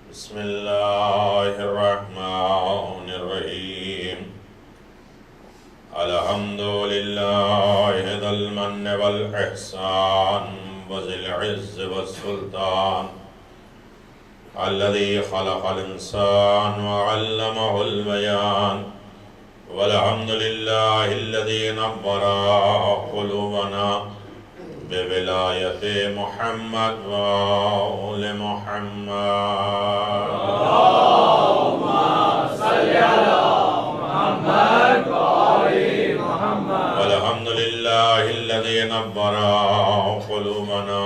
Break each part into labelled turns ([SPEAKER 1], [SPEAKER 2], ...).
[SPEAKER 1] بسم اللہ الرحمن الرحیم الحمد للہ ذی المن والاحسان وذی العز والسلطان الذی خلق الانسان وعلمہ البیان والحمد للہ الذی نور قلوبنا بولایت محمد و آل محمد اللہم صلی علی محمد و آل محمد والحمد للہ الذی نور قلوبنا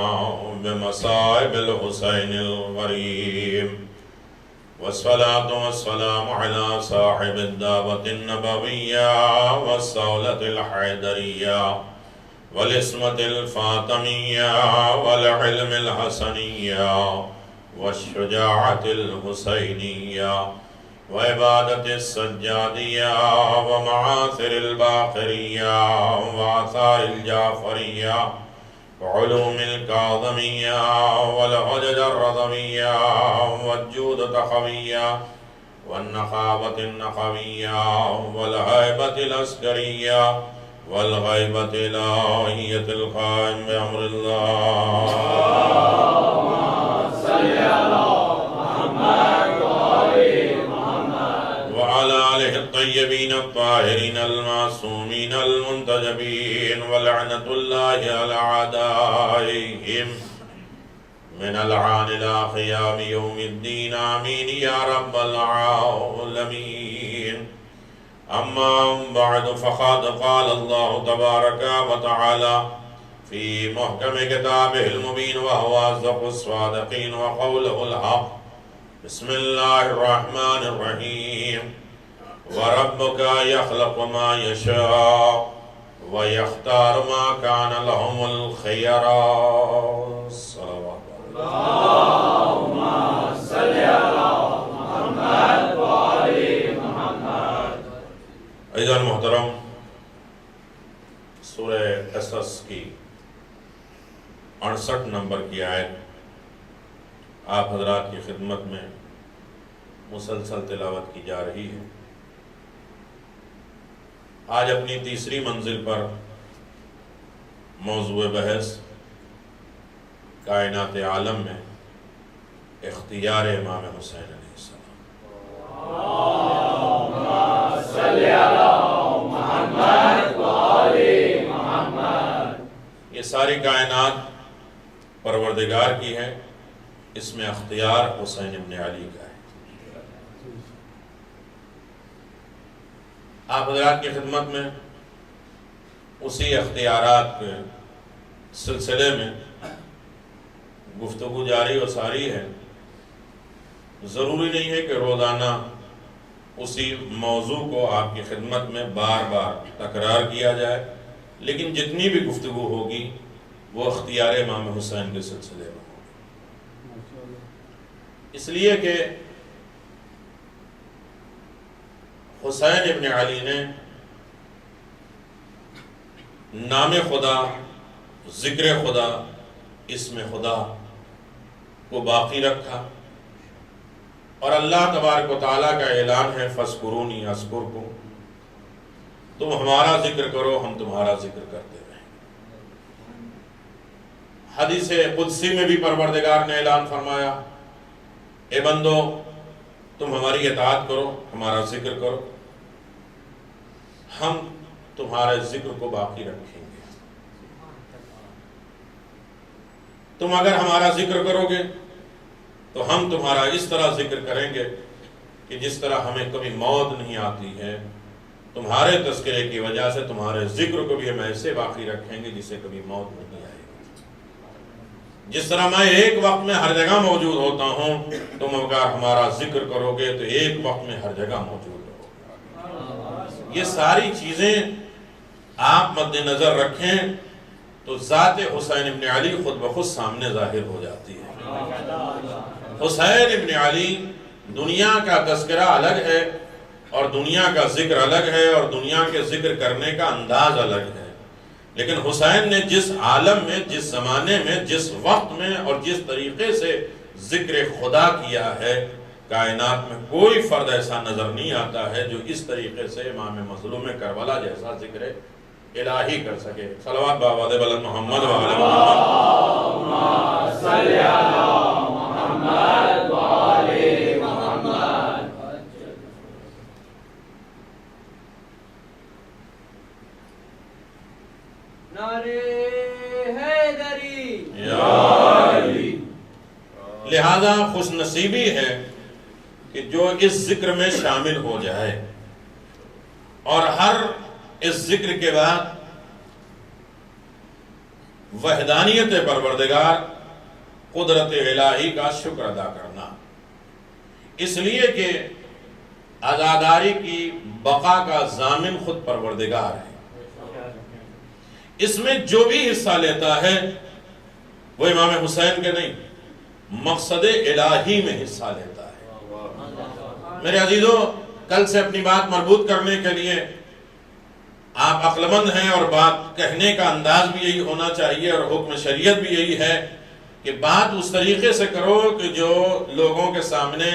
[SPEAKER 1] بمصائب الحسین الغریب والصلاة والسلام على صاحب الدعوة النبوية والصولة الحیدریة والعصمة الفاطمیہ والعلم الحسنیہ والشجاعة الحسینیہ وعبادت السجادیہ ومعاثر الباقریہ وآثار الجعفریہ وعلوم الکاظمیہ والحجج الرضویہ والجود تخویہ والنخاوة النخویہ والہیبة العسکریہ والغیبت الہیت القائم بامر اللہ اللہم صلی علی محمد وآل محمد وعلى آلہ الطیبین الطاہرین المعصومین المنتجبین ولعنت اللہ علی اعدائہم من العان الى قیام یوم الدین آمین یا رب العالمین اما بعد فقد قال الله تبارك وتعالى في محكم كتابه المبين وهو أصدق الصادقين وقوله الحق بسم الله الرحمن الرحيم وربك يخلق ما يشاء ويختار ما كان لهم الخيرا صلوات اللهم صل على محمد وآل عزیزان محترم، سورہ قصص کی 68 نمبر کی آیت آپ حضرات کی خدمت میں مسلسل تلاوت کی جا رہی ہے۔ آج اپنی تیسری منزل پر موضوع بحث کائنات عالم میں اختیار امام حسین علیہ السلام۔ یہ ساری کائنات پروردگار کی ہے، اس میں اختیار حسین ابن علی کا ہے۔ آپ حضرات کی خدمت میں اسی اختیارات کے سلسلے میں گفتگو جاری و ساری ہے۔ ضروری نہیں ہے کہ روزانہ اسی موضوع کو آپ کی خدمت میں بار بار تکرار کیا جائے، لیکن جتنی بھی گفتگو ہوگی وہ اختیار امام حسین کے سلسلے میں ہوگی، اس لیے کہ حسین ابن علی نے نام خدا، ذکر خدا، اسم خدا کو باقی رکھا، اور اللہ تبارک و تعالیٰ کا اعلان ہے فَاذْكُرُونِي أَذْكُرْكُمْ، تم ہمارا ذکر کرو ہم تمہارا ذکر کرتے رہیں۔ حدیث قدسی میں بھی پروردگار نے اعلان فرمایا، اے بندو تم ہماری اطاعت کرو، ہمارا ذکر کرو، ہم تمہارے ذکر کو باقی رکھیں گے۔ تم اگر ہمارا ذکر کرو گے تو ہم تمہارا اس طرح ذکر کریں گے کہ جس طرح ہمیں کبھی موت نہیں آتی ہے، تمہارے تذکرے کی وجہ سے تمہارے ذکر کو بھی ہم ایسے باقی رکھیں گے جسے کبھی موت نہیں آئے گی۔ جس طرح میں ایک وقت میں ہر جگہ موجود ہوتا ہوں، تم اگر ہمارا ذکر کرو گے تو ایک وقت میں ہر جگہ موجود رہو گے۔ یہ ساری چیزیں آپ مد نظر رکھیں تو ذات حسین ابن علی خود بخود سامنے ظاہر ہو جاتی ہے۔ حسین ابن علی دنیا کا تذکرہ الگ ہے اور دنیا کا ذکر الگ ہے اور دنیا کے ذکر کرنے کا انداز الگ ہے، لیکن حسین نے جس عالم میں، جس زمانے میں، جس وقت میں اور جس طریقے سے ذکر خدا کیا ہے، کائنات میں کوئی فرد ایسا نظر نہیں آتا ہے جو اس طریقے سے امام مظلوم کربلا جیسا ذکر الہی کر سکے۔ صلوات بآباد بلند محمد وآل محمد
[SPEAKER 2] صلی اللہ محمد وآل محمد۔ نعرہ حیدری
[SPEAKER 1] یا علی۔ لہذا خوش نصیبی ہے کہ جو اس ذکر میں شامل ہو جائے اور ہر اس ذکر کے بعد وحدانیت پروردگار، قدرت الہی کا شکر ادا کرنا، اس لیے کہ عزاداری کی بقا کا ضامن خود پروردگار ہے۔ اس میں جو بھی حصہ لیتا ہے وہ امام حسین کے نہیں، مقصد الہی میں حصہ لیتا ہے۔ میرے عزیزو، کل سے اپنی بات مربوط کرنے کے لیے آپ عقل مند ہیں اور بات کہنے کا انداز بھی یہی ہونا چاہیے اور حکم شریعت بھی یہی ہے کہ بات اس طریقے سے کرو کہ جو لوگوں کے سامنے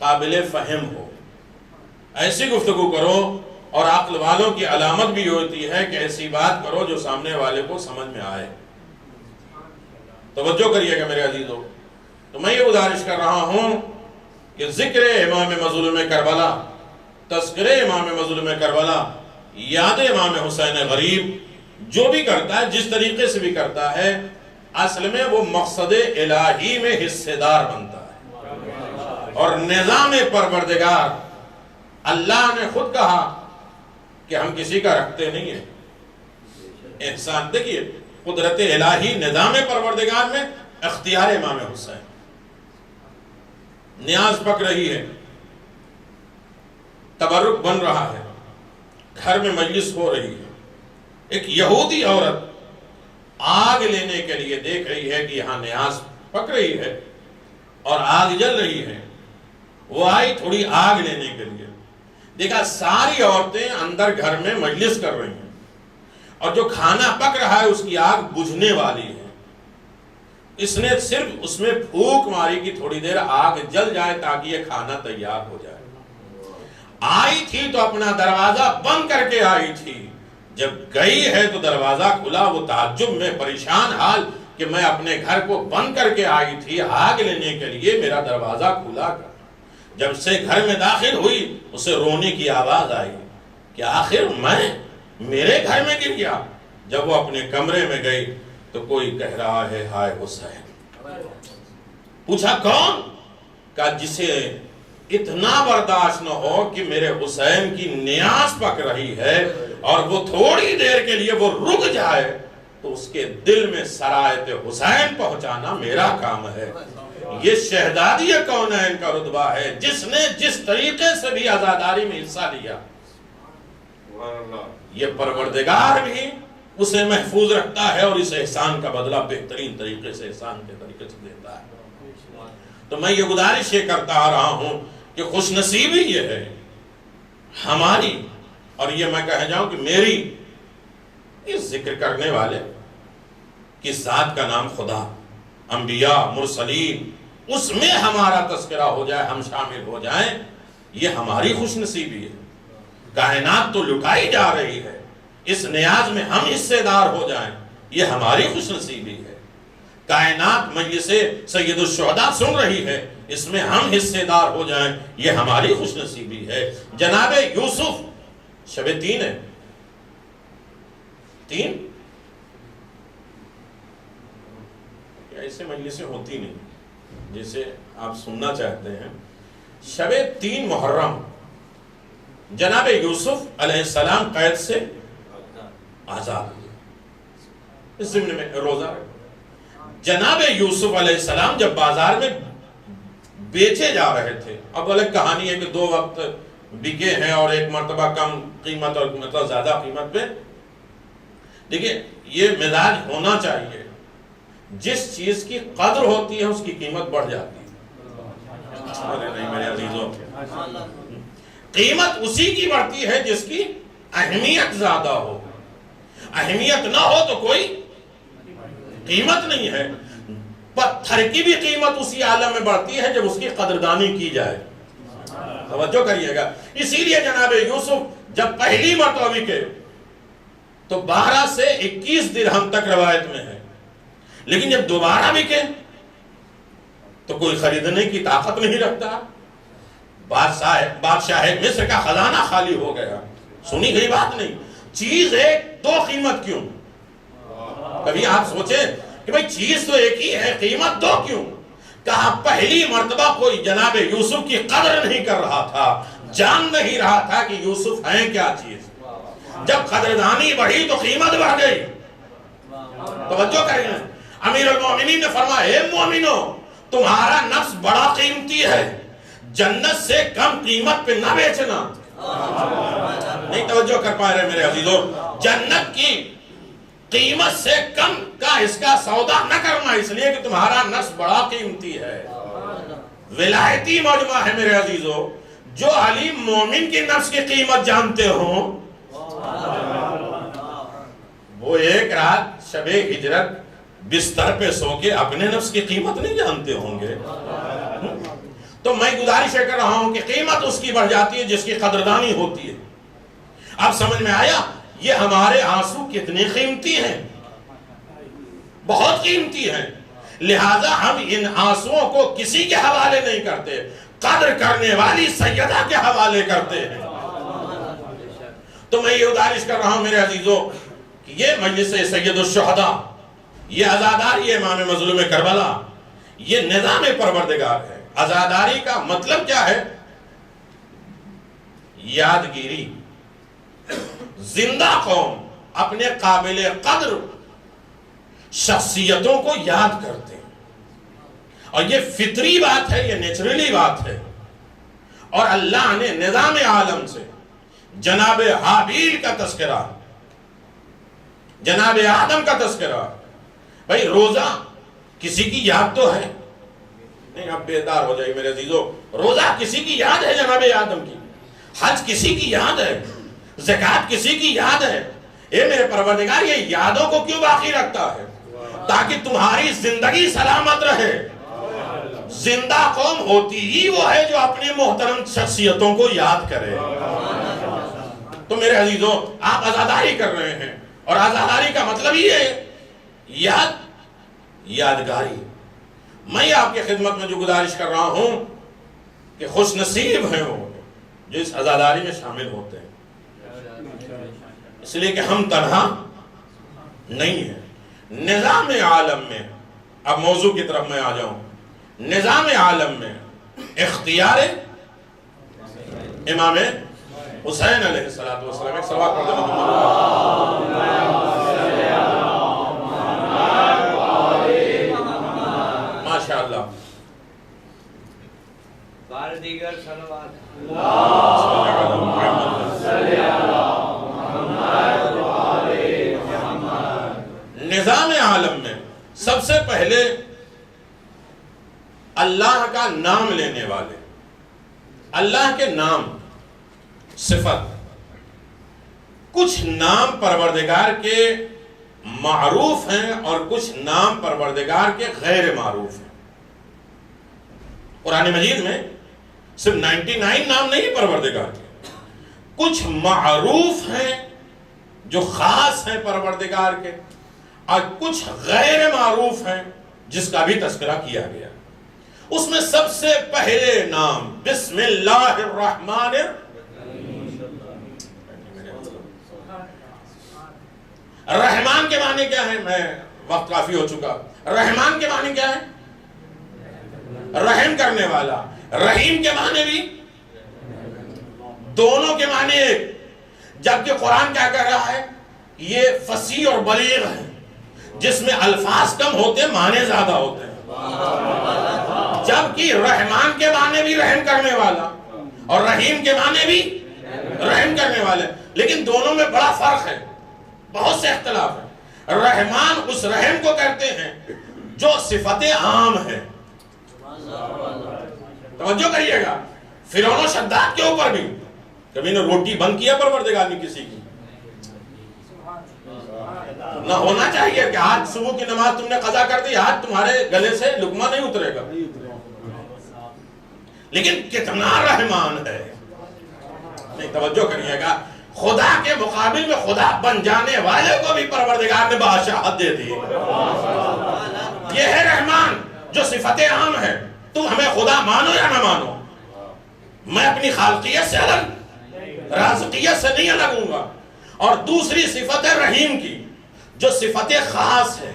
[SPEAKER 1] قابل فہم ہو، ایسی گفتگو کرو، اور عقل والوں کی علامت بھی ہوتی ہے کہ ایسی بات کرو جو سامنے والے کو سمجھ میں آئے۔ توجہ کریے گا میرے عزیزو، تو میں یہ گزارش کر رہا ہوں کہ ذکر امام مظلوم کربلا، تذکر امام مظلوم کربلا، یاد امام حسین غریب جو بھی کرتا ہے، جس طریقے سے بھی کرتا ہے، اصل میں وہ مقصد الہی میں حصے دار بنتا ہے۔ اور نظام پروردگار، اللہ نے خود کہا کہ ہم کسی کا رکھتے نہیں ہیں احسان۔ دیکھیے قدرت الہی نظام پروردگار میں اختیار امام حسین، نیاز پک رہی ہے، تبرک بن رہا ہے، گھر میں مجلس ہو رہی ہے، ایک یہودی عورت آگ لینے کے لیے دیکھ رہی ہے کہ یہاں نیاز پک رہی ہے اور آگ جل رہی ہے، وہ آئی تھوڑی آگ لینے کے لیے، دیکھا ساری عورتیں اندر گھر میں مجلس کر رہی ہیں اور جو کھانا پک رہا ہے اس کی آگ بجھنے والی ہے۔ اس نے صرف اس میں پھونک ماری کہ تھوڑی دیر آگ جل جائے تاکہ یہ کھانا تیار ہو جائے۔ آئی تھی تو اپنا دروازہ بند کر کے آئی تھی، جب گئی ہے تو دروازہ کھلا، وہ تعجب میں پریشان حال کہ میں اپنے گھر کو بند کر کے آئی تھی آگ لینے کے لیے، میرا دروازہ کھلا کر۔ جب سے گھر میں داخل ہوئی اسے رونے کی آواز آئی کہ آخر میرے گھر میں گر گیا۔ جب وہ اپنے کمرے میں گئی تو کوئی کہہ رہا ہے ہائے حسین۔ پوچھا کون؟ کہا جسے اتنا برداشت نہ ہو کہ میرے حسین کی نیاز پک رہی ہے اور وہ تھوڑی دیر کے لیے وہ رک جائے تو اس کے دل میں سرایت حسین پہنچانا میرا کام ہے۔ یہ شہزادی کونین کا رتبہ ہے جس نے جس طریقے سے بھی عزاداری میں حصہ لیا، یہ پروردگار بھی اسے محفوظ رکھتا ہے اور اس احسان کا بدلہ بہترین طریقے سے احسان کے طریقے سے دیتا ہے۔ تو میں یہ گزارش یہ کرتا آ رہا ہوں کہ خوش نصیبی یہ ہے ہماری، اور یہ میں کہہ جاؤں کہ میری، اس ذکر کرنے والے کی ذات کا نام خدا، انبیاء، مرسلین، اس میں ہمارا تذکرہ ہو جائے، ہم شامل ہو جائیں، یہ ہماری خوش نصیبی ہے۔ کائنات تو لٹائی جا رہی ہے، اس نیاز میں ہم حصے دار ہو جائیں، یہ ہماری خوش نصیبی ہے۔ کائنات مجلس سید الشہداء سن رہی ہے، اس میں ہم حصے دار ہو جائیں، یہ ہماری خوش نصیبی ہے۔ جناب یوسف، شب تین ہے، تین ایسے مجلسیں ہوتی نہیں جیسے آپ سننا چاہتے ہیں۔ شب 3 محرم جناب یوسف علیہ السلام قید سے آزاد ہوئے، اس ضمن میں روزہ رکھا۔ جناب یوسف علیہ السلام جب بازار میں بیچے جا رہے تھے، اب الگ کہانی ہے کہ 2 وقت بکے ہیں اور ایک مرتبہ کم قیمت اور مرتبہ زیادہ قیمت پہ۔ دیکھیں یہ مزاج ہونا چاہیے، جس چیز کی قدر ہوتی ہے اس کی قیمت بڑھ جاتی ہے۔ ارے نہیں میرے عزیزوں، قیمت اسی کی بڑھتی ہے جس کی اہمیت زیادہ ہو، اہمیت نہ ہو تو کوئی قیمت نہیں ہے۔ پتھر کی بھی قیمت اسی عالم میں بڑھتی ہے جب اس کی قدردانی کی جائے۔ توجہ کریے گا، اسی لیے جناب یوسف جب پہلی مرتبہ بکے تو 12 سے 21 درہم تک روایت میں ہے، لیکن جب دوبارہ بکے تو کوئی خریدنے کی طاقت نہیں رکھتا۔ بادشاہ مصر کا خزانہ خالی ہو گیا، سنی گئی بات نہیں، چیز ایک 2 قیمت کیوں؟ کبھی آپ سوچیں کہ بھئی چیز تو ایک ہی ہے، قیمت 2 کیوں؟ کہا پہلی مرتبہ کوئی جناب یوسف کی قدر نہیں کر رہا تھا، جان نہیں رہا تھا کہ یوسف ہیں کیا چیز۔ جب قدردانی بڑھی تو قیمت بڑھ گئی۔ توجہ کریں، امیر المومنین نے فرمایا اے مومنو، تمہارا نفس بڑا قیمتی ہے، جنت سے کم قیمت پہ نہ بیچنا۔ نہیں توجہ کر پا رہے میرے عزیزوں، جنت کی قیمت سے کم کا اس کا سودا نہ کرنا، اس لیے کہ تمہارا نفس بڑا قیمتی ہے۔ ولایتی مجمع ہے میرے عزیزوں، جو علیم مومن کی نفس کی قیمت جانتے ہوں وہ ایک رات شب ہجرت بستر پہ سو کے اپنے نفس کی قیمت نہیں جانتے ہوں گے۔ تو میں گزارش کر رہا ہوں کہ قیمت اس کی بڑھ جاتی ہے جس کی قدردانی ہوتی ہے۔ اب سمجھ میں آیا یہ ہمارے آنسو کتنے قیمتی ہیں، بہت قیمتی ہیں، لہذا ہم ان آنسوؤں کو کسی کے حوالے نہیں کرتے، قدر کرنے والی سیدہ کے حوالے کرتے ہیں۔ تو میں یہ گزارش کر رہا ہوں میرے عزیزوں کہ یہ مجلس سید الشہداء، یہ عزاداری امام مظلوم کربلا، یہ نظام پروردگار ہے۔ عزاداری کا مطلب کیا ہے؟ یادگیری۔ زندہ قوم اپنے قابل قدر شخصیتوں کو یاد کرتے ہیں، اور یہ فطری بات ہے، یہ نیچرلی بات ہے۔ اور اللہ نے نظام عالم سے جناب حابیل کا تذکرہ، جناب آدم کا تذکرہ، بھائی روزہ کسی کی یاد تو ہے نہیں، اب بیدار ہو جائے میرے عزیزوں، روزہ کسی کی یاد ہے جناب آدم کی، حج کسی کی یاد ہے، زکوٰۃ کسی کی یاد ہے۔ اے میرے پروردگار یہ یادوں کو کیوں باقی رکھتا ہے؟ تاکہ تمہاری زندگی سلامت رہے۔ زندہ قوم ہوتی ہی وہ ہے جو اپنی محترم شخصیتوں کو یاد کرے۔ تو میرے عزیزوں آپ عزاداری کر رہے ہیں، اور عزاداری کا مطلب یہ ہے یادگاری۔ میں آپ کی خدمت میں جو گزارش کر رہا ہوں کہ خوش نصیب ہیں وہ جو اس عزاداری میں شامل ہوتے ہیں، اس لیے کہ ہم تنہا نہیں ہیں۔ نظام عالم میں، اب موضوع کی طرف میں آ جاؤں، نظام عالم میں اختیار امام حسین علیہ السلام، ایک صلوات پڑھ دیں۔ ماشاءاللہ،
[SPEAKER 2] بار دیگر صلوات۔
[SPEAKER 1] نظام عالم میں سب سے پہلے اللہ کا نام لینے والے، اللہ کے نام، صفت، کچھ نام پروردگار کے معروف ہیں اور کچھ نام پروردگار کے غیر معروف ہیں۔ قرآن مجید میں صرف 99 نام نہیں پروردگار کے، کچھ معروف ہیں جو خاص ہیں پروردگار کے، اور کچھ غیر معروف ہیں جس کا بھی تذکرہ کیا گیا۔ اس میں سب سے پہلے نام بسم اللہ الرحمن رحمان کے معنی کیا ہے؟ میں وقت کافی ہو چکا، رحمان کے معنی کیا ہے؟ رحم کرنے والا۔ رحیم کے معنی بھی دونوں کے معنی ایک، جبکہ قرآن کیا کہہ رہا ہے؟ یہ فصیح اور بلیغ ہے، جس میں الفاظ کم ہوتے معنی زیادہ ہوتے ہیں۔ جبکہ رحمان کے معنی بھی رحم کرنے والا اور رحیم کے معنی بھی رحم کرنے والے، لیکن دونوں میں بڑا فرق ہے، بہت سے اختلاف ہے۔ رحمان اس رحم کو کرتے ہیں جو صفت عام ہے۔ توجہ کریے گا، فرعون و شداد کے اوپر بھی کبھی نے روٹی بند کیا پروردگار نے کسی کی؟ نہ ہونا چاہیے کہ آج صبح کی نماز تم نے قضا کر دی، آج تمہارے گلے سے لقمہ نہیں اترے گا۔ لیکن کتنا رحمان ہے، نہیں توجہ کریے گا، خدا کے مقابل میں خدا بن جانے والے کو بھی پروردگار نے بادشاہت دے دی۔ یہ ہے رحمان جو صفت عام ہے۔ تم ہمیں خدا مانو یا نہ مانو، میں اپنی خالقیت سے الگ، رازقیت سے نہیں الگ ہوں گا۔ اور دوسری صفت ہے رحیم کی، جو صفت خاص ہے،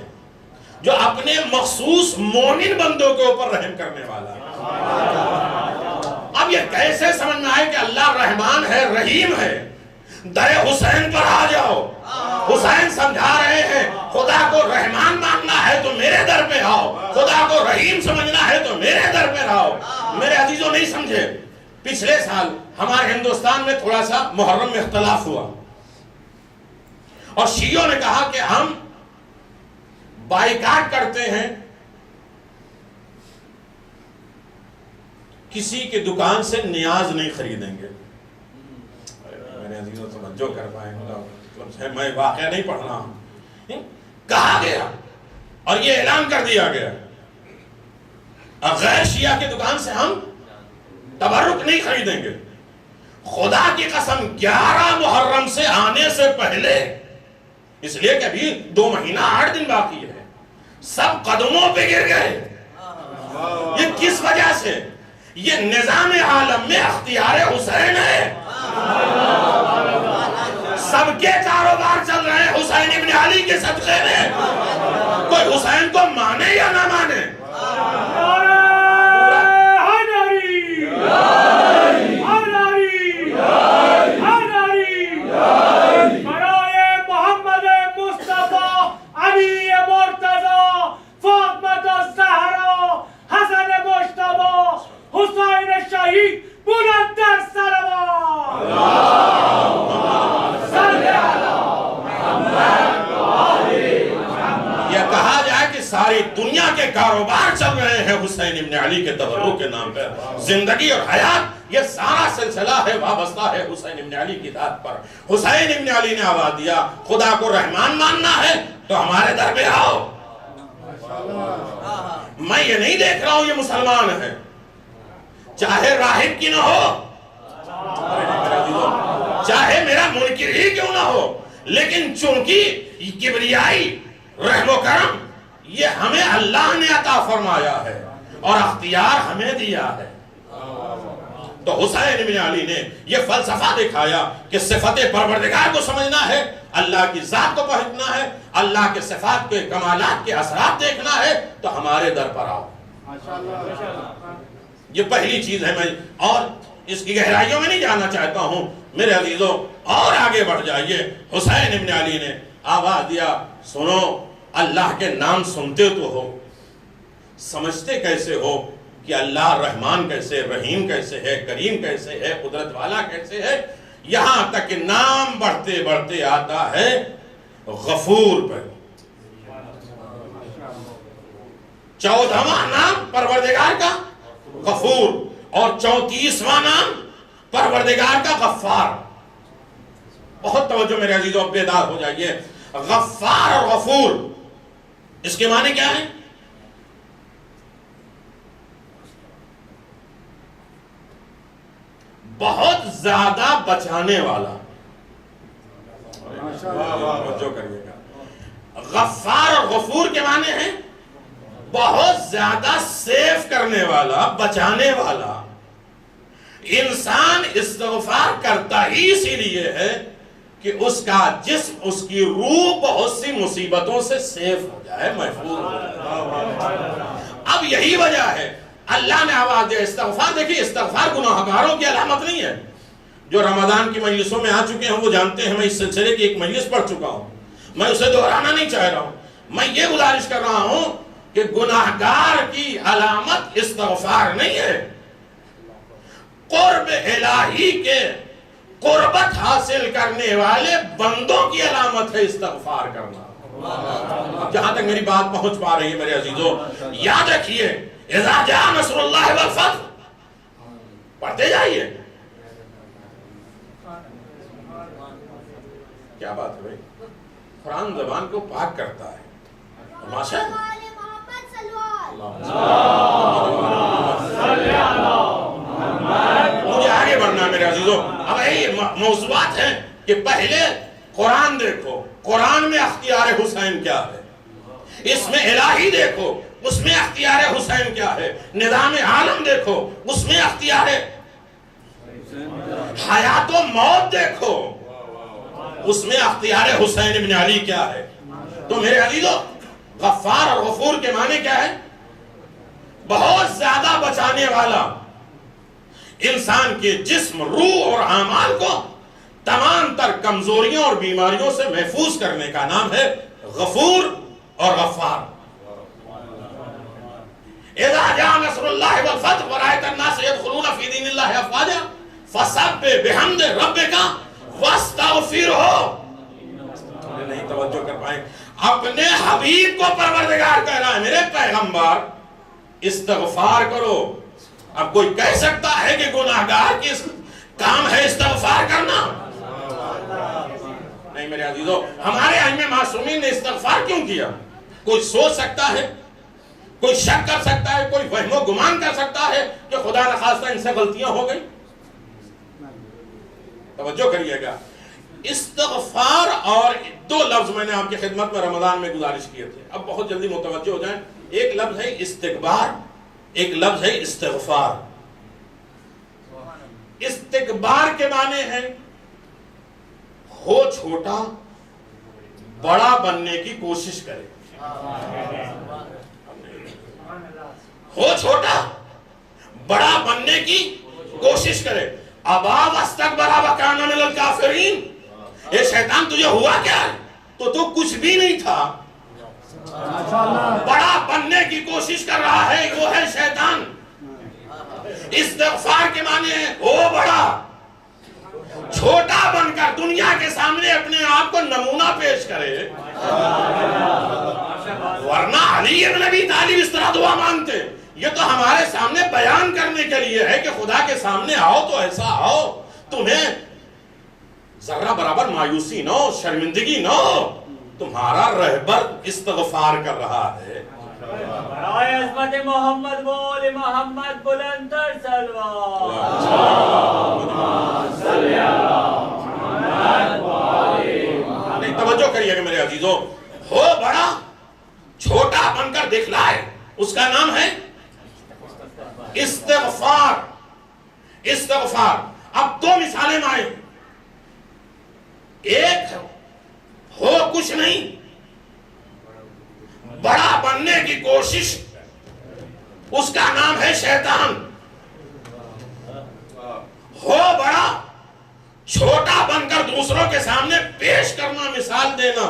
[SPEAKER 1] جو اپنے مخصوص مومن بندوں کے اوپر رحم کرنے والا ہے۔ اب یہ کیسے سمجھ میں آئے کہ اللہ رحمان ہے، رحیم ہے؟ در حسین پر آ جاؤ، حسین سمجھا رہے ہیں خدا کو رحمان ماننا ہے تو میرے در پہ آؤ، خدا کو رحیم سمجھنا ہے تو میرے در پہ آؤ۔ میرے عزیزوں نہیں سمجھے، پچھلے سال ہمارے ہندوستان میں تھوڑا سا محرم میں اختلاف ہوا، اور شیعوں نے کہا کہ ہم بائیکاٹ کرتے ہیں، کسی کی دکان سے نیاز نہیں خریدیں گے۔ میرے عزیزوں توجہ کر پائیں گے، میں واقعہ نہیں پڑھ رہا ہوں، کہا گیا اور یہ اعلان کر دیا گیا غیر شیعہ کی دکان سے ہم تبرک نہیں خریدیں گے۔ خدا کی قسم 11 محرم سے آنے سے پہلے، اس لیے کہ ابھی 2 مہینہ 8 دن باقی ہے، سب قدموں پہ گر گئے۔ یہ کس وجہ سے؟ یہ نظام عالم میں اختیار حسین ہے، سب کے کاروبار چل رہے ہیں حسین ابن علی کے صدقے میں۔ کوئی حسین کو مانے یا نہ مانے، ساری دنیا کے کاروبار چل رہے ہیں حسین ابن علی کے تبرک کے نام پر۔ زندگی اور حیات یہ سارا سلسلہ ہے، وابستہ ہے حسین ابن علی کی ذات پر۔ حسین ابن علی نے آواز دیا خدا کو رحمان ماننا ہے تو ہمارے در پہ آؤ۔ میں یہ نہیں دیکھ رہا ہوں یہ مسلمان ہے، چاہے راہب کی نہ ہو، چاہے میرا منکر ہی کیوں نہ ہو، لیکن چونکہ کبریائی، رحم و کرم یہ ہمیں اللہ نے عطا فرمایا ہے اور اختیار ہمیں دیا ہے۔ تو حسین ابن علی نے یہ فلسفہ دکھایا کہ صفت پروردگار کو سمجھنا ہے، اللہ کی ذات کو پہچاننا ہے، اللہ کے صفات کے کمالات کے اثرات دیکھنا ہے تو ہمارے در پر آؤ۔ یہ پہلی چیز ہے، میں اور اس کی گہرائیوں میں نہیں جانا چاہتا ہوں میرے عزیزوں، اور آگے بڑھ جائیے۔ حسین ابن علی نے آواز دیا، سنو اللہ کے نام سنتے تو ہو، سمجھتے کیسے ہو کہ اللہ رحمان کیسے، رحیم کیسے ہے، کریم کیسے ہے، قدرت والا کیسے ہے؟ یہاں تک کہ نام بڑھتے بڑھتے آتا ہے غفور پر۔ 14واں نام پروردگار کا غفور اور 34واں نام پروردگار کا غفار۔ بہت توجہ میرے عزیزوں، بیدار ہو جائیے۔ غفار اور غفور اس کے معنی کیا ہیں؟ بہت زیادہ بچانے والا۔ غفار اور غفور کے معنی ہیں بہت زیادہ سیف کرنے والا، بچانے والا۔ انسان استغفار کرتا ہی اسی لیے ہے کہ اس کا جسم، اس کی روح بہت سی مصیبتوں سے سیف ہو جائے، محفوظ ہو جائے۔ اب یہی وجہ ہے اللہ نے آواز دیا استغفار۔ دیکھیے استغفار گناہگاروں کی علامت نہیں ہے، جو رمضان کی مجلسوں میں آ چکے ہیں وہ جانتے ہیں میں اس سلسلے کی ایک مجلس پڑھ چکا ہوں، میں اسے دہرانا نہیں چاہ رہا ہوں. میں یہ گزارش کر رہا ہوں کہ گناہگار کی علامت استغفار نہیں ہے، قرب الہی کے قربت حاصل کرنے والے بندوں کی علامت ہے استغفار کرنا. جہاں تک میری بات پہنچ پا رہی ہے میرے عزیزو، یاد رکھیے اذا جاء نصر اللہ والفتح پڑھتے جائیے. کیا بات ہے بھائی، قرآن زبان کو پاک کرتا ہے. ماشاء مجھے آگے بڑھنا میرے عزیزو. اب یہ موضوعات ہیں کہ پہلے قرآن دیکھو، قرآن میں اختیار حسین کیا ہے، اس میں الہی دیکھو اس میں اختیار حسین کیا ہے، نظام عالم دیکھو اس میں اختیار حیات و موت دیکھو اس میں اختیار حسین ابن علی کیا ہے. تو میرے عزیزو غفار اور غفور کے معنی کیا ہے؟ بہت زیادہ بچانے والا، انسان کے جسم، روح اور اعمال کو تمام تر کمزوریوں اور بیماریوں سے محفوظ کرنے کا نام ہے غفور اور غفار. اذا جاء نصر اللہ والفتح ورأيت الناس يدخلون في دين الله افواجا فسبح بحمد ربك واستغفره. نہیں توجہ کر پائیں. اپنے حبیب کو پروردگار کہہ رہا ہے میرے پیغمبر استغفار کرو. اب کوئی کہہ سکتا ہے کہ گناہگار کی کام ہے استغفار کرنا؟ نہیں میرے عزیزو، ہمارے ائمہ معصومین نے استغفار کیوں کیا؟ کوئی سوچ سکتا ہے، کوئی شک کر سکتا ہے، کوئی وہم و گمان کر سکتا ہے کہ خدا نخواستہ ان سے غلطیاں ہو گئی؟ توجہ کریے گا. استغفار اور دو لفظ میں نے آپ کی خدمت میں رمضان میں گزارش کیے تھے، اب بہت جلدی متوجہ ہو جائیں. ایک لفظ ہے استکبار، ایک لفظ ہے استغفار. استکبار کے معنی ہے ہو چھوٹا بڑا بننے کی کوشش کرے. ہو چھوٹا بڑا بننے کی کوشش کرے. ابا واستکبر وکان من الکافرین. اے شیطان تجھے ہوا کیا ہے؟ تو کچھ بھی نہیں تھا، بڑا بننے کی کوشش کر رہا ہے، وہ ہے شیطان. استغفار کے معنی ہے ہو بڑا، چھوٹا بن کر دنیا کے سامنے اپنے آپ کو نمونہ پیش کرے. ورنہ علی ابن ابی طالب اس طرح دعا مانگتے. یہ تو ہمارے سامنے بیان کرنے کے لیے ہے کہ خدا کے سامنے آؤ تو ایسا آؤ تمہیں ذرہ برابر مایوسی نہ ہو، شرمندگی نہ ہو. تمہارا رہبر استغفار کر رہا ہے.
[SPEAKER 2] برائے عظمت محمد بول محمد بلندر سلوات.
[SPEAKER 1] نہیں توجہ کریے گا میرے عزیزو. ہو بڑا چھوٹا بن کر دکھلائے، اس کا نام ہے استغفار. استغفار. اب دو مثالیں مائیں. ایک ہو کچھ نہیں بڑا بننے کی کوشش، اس کا نام ہے شیطان. ہو بڑا چھوٹا بن کر دوسروں کے سامنے پیش کرنا، مثال دینا،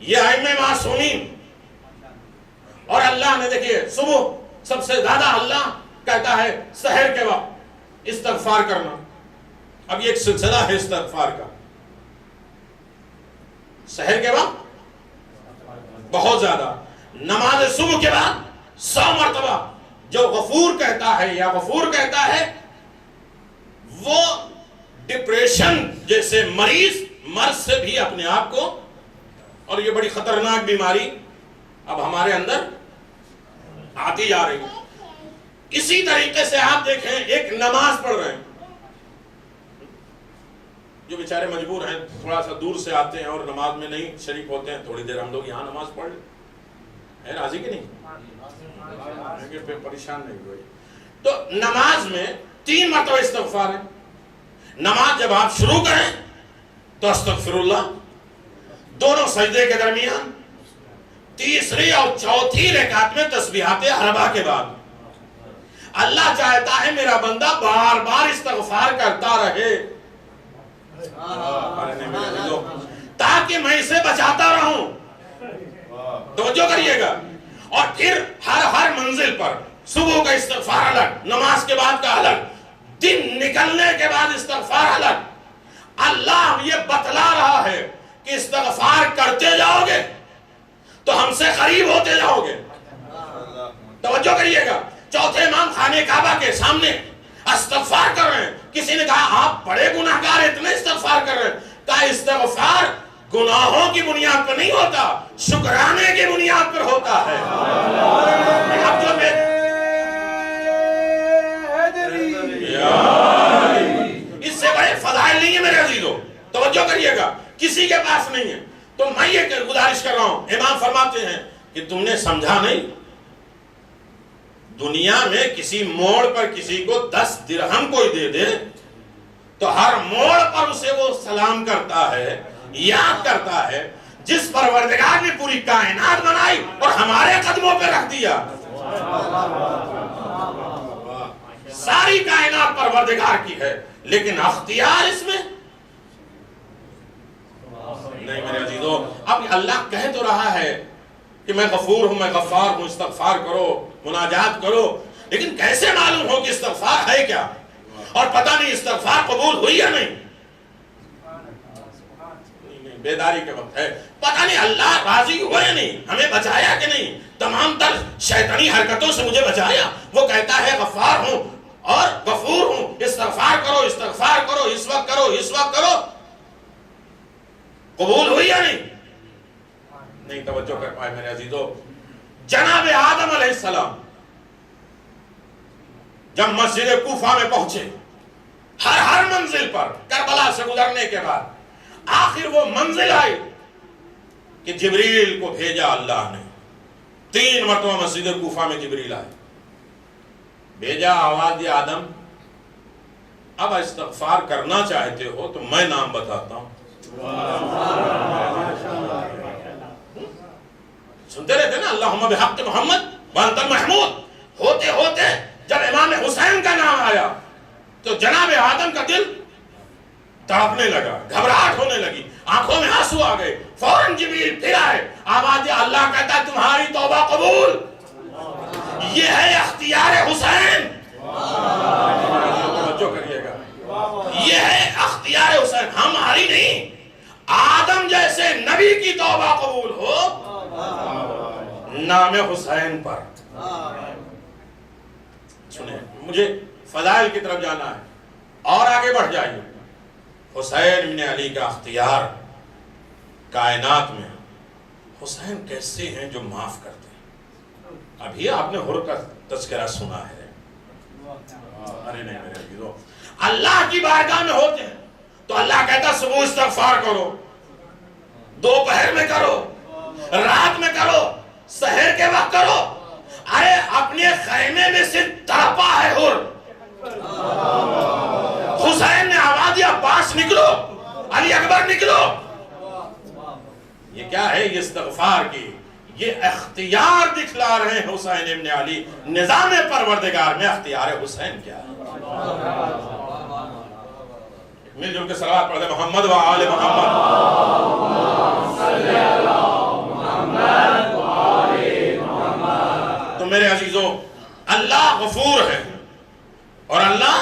[SPEAKER 1] یہ ائمہ معصومین. اور اللہ نے دیکھیے صبح سب سے زیادہ اللہ کہتا ہے سحر کے وقت استغفار کرنا. اب یہ ایک سلسلہ ہے استغفار کا. سحر کے وقت بہت زیادہ، نماز صبح کے بعد 100 مرتبہ. جو غفور کہتا ہے یا غفور کہتا ہے وہ ڈپریشن جیسے مرض سے بھی اپنے آپ کو، اور یہ بڑی خطرناک بیماری اب ہمارے اندر آتی جا رہی ہے. اسی طریقے سے آپ دیکھیں ایک نماز پڑھ رہے ہیں، جو بیچارے مجبور ہیں تھوڑا سا دور سے آتے ہیں اور نماز میں نہیں شریک ہوتے ہیں، تھوڑی دیر ہم لوگ یہاں نماز پڑھ لیں، راضی کہ نہیں؟ پریشان نہیں ہوئی. تو نماز میں 3 مرتبہ استغفار ہے. نماز جب آپ شروع کریں تو استغفر اللہ، دونوں سجدے کے درمیان، تیسری اور چوتھی رکعت میں تسبیحات اربع کے بعد. اللہ چاہتا ہے میرا بندہ بار بار استغفار کرتا رہے تاکہ میں اسے بچاتا رہوں. توجہ کریے گا. اور پھر ہر منزل پر صبح کا استغفار الگ, نماز کے بعد کا الگ, دن نکلنے کے بعد استغفار الگ. اللہ یہ بتلا رہا ہے کہ استغفار کرتے جاؤ گے تو ہم سے قریب ہوتے جاؤ گے. توجہ کریے گا. چوتھے امام خانے کعبہ کے سامنے استغفار کر رہے ہیں. کسی نے کہا آپ بڑے گناہگار اتنے استغفار کر رہے ہیں. کہا استغفار گناہوں کی بنیاد پر نہیں ہوتا, شکرانے کی بنیاد پر ہوتا ہے. اب جو اس سے بڑے فضائل نہیں ہے میرے عزیزوں. توجہ کریے گا. کسی کے پاس نہیں ہے. تو میں یہ گزارش کر رہا ہوں, امام فرماتے ہیں کہ تم نے سمجھا نہیں, دنیا میں کسی موڑ پر کسی کو 10 درہم کوئی دے دے تو ہر موڑ پر اسے وہ سلام کرتا ہے, یاد کرتا ہے جس پروردگار نے پوری کائنات بنائی اور ہمارے قدموں پہ رکھ دیا. ساری کائنات پروردگار کی ہے, لیکن اختیار اس میں نہیں میرے عزیزو. اب اللہ کہہ تو رہا ہے کہ میں غفور ہوں, میں غفار ہوں, استغفار کرو, مناجات کرو, لیکن کیسے معلوم ہو کہ استغفار ہے کیا, اور پتہ نہیں استغفار قبول ہوئی یا نہیں. بیداری کے وقت ہے, پتہ نہیں اللہ راضی ہوا یا نہیں, ہمیں بچایا کہ نہیں, تمام تر شیطانی حرکتوں سے مجھے بچایا. وہ کہتا ہے غفار ہوں اور غفور ہوں, استغفار کرو, استغفار کرو, اس وقت کرو, اس وقت کرو. قبول ہوئی یا نہیں؟ نہیں توجہ کر پائے میرے عزیزو. جناب آدم علیہ السلام جب مسجد کوفہ میں پہنچے, ہر منزل پر کربلا سے گزرنے کے بعد آخر وہ منزل آئی کہ جبریل کو بھیجا اللہ نے. 3 مرتبہ مسجد کوفہ میں جبریل آئے, بھیجا, آواز دیا آدم اب استغفار کرنا چاہتے ہو تو میں نام بتاتا ہوں. سنتے رہتے نا اللہم بحق محمد وانت المحمود. ہوتے ہوتے جب امام حسین کا نام آیا تو جناب آدم کا دل تڑپنے لگا, گھبراہٹ ہونے لگی, آنکھوں میں آنسو آ گئے. فوراً جبریل پھر آئے, آواز دیا, اللہ کہتا ہے تمہاری توبہ قبول. یہ ہے اختیار حسین. توجہ کریے گا, یہ ہے اختیار حسین, ہماری نہیں. آدم جیسے نبی کی توبہ قبول ہو نام حسین پر. سنیں, مجھے فضائل کی طرف جانا ہے اور آگے بڑھ جائیے. حسین بن علی کا اختیار کائنات میں. حسین کیسے ہیں جو معاف کرتے ہیں. ابھی آپ نے حر کا تذکرہ سنا ہے. ارے نہیں میرے عزیزو, اللہ کی بارگاہ میں ہوتے ہیں تو اللہ کہتا صبح استغفار کرو, دوپہر میں کرو, رات میں کرو, سحر کے وقت کرو. ارے اپنے خیمے میں سے تڑپا ہے حر. حسین نے آواز دیا عباس نکلو, علی اکبر نکلو. یہ کیا ہے, یہ استغفار کی, یہ اختیار دکھلا رہے ہیں حسین ابن علی. نظام پروردگار میں اختیار حسین کیا ہے. مل جل کے صلوات پڑھتے محمد و آل محمد. تو میرے عزیزوں, اللہ غفور ہے اور اللہ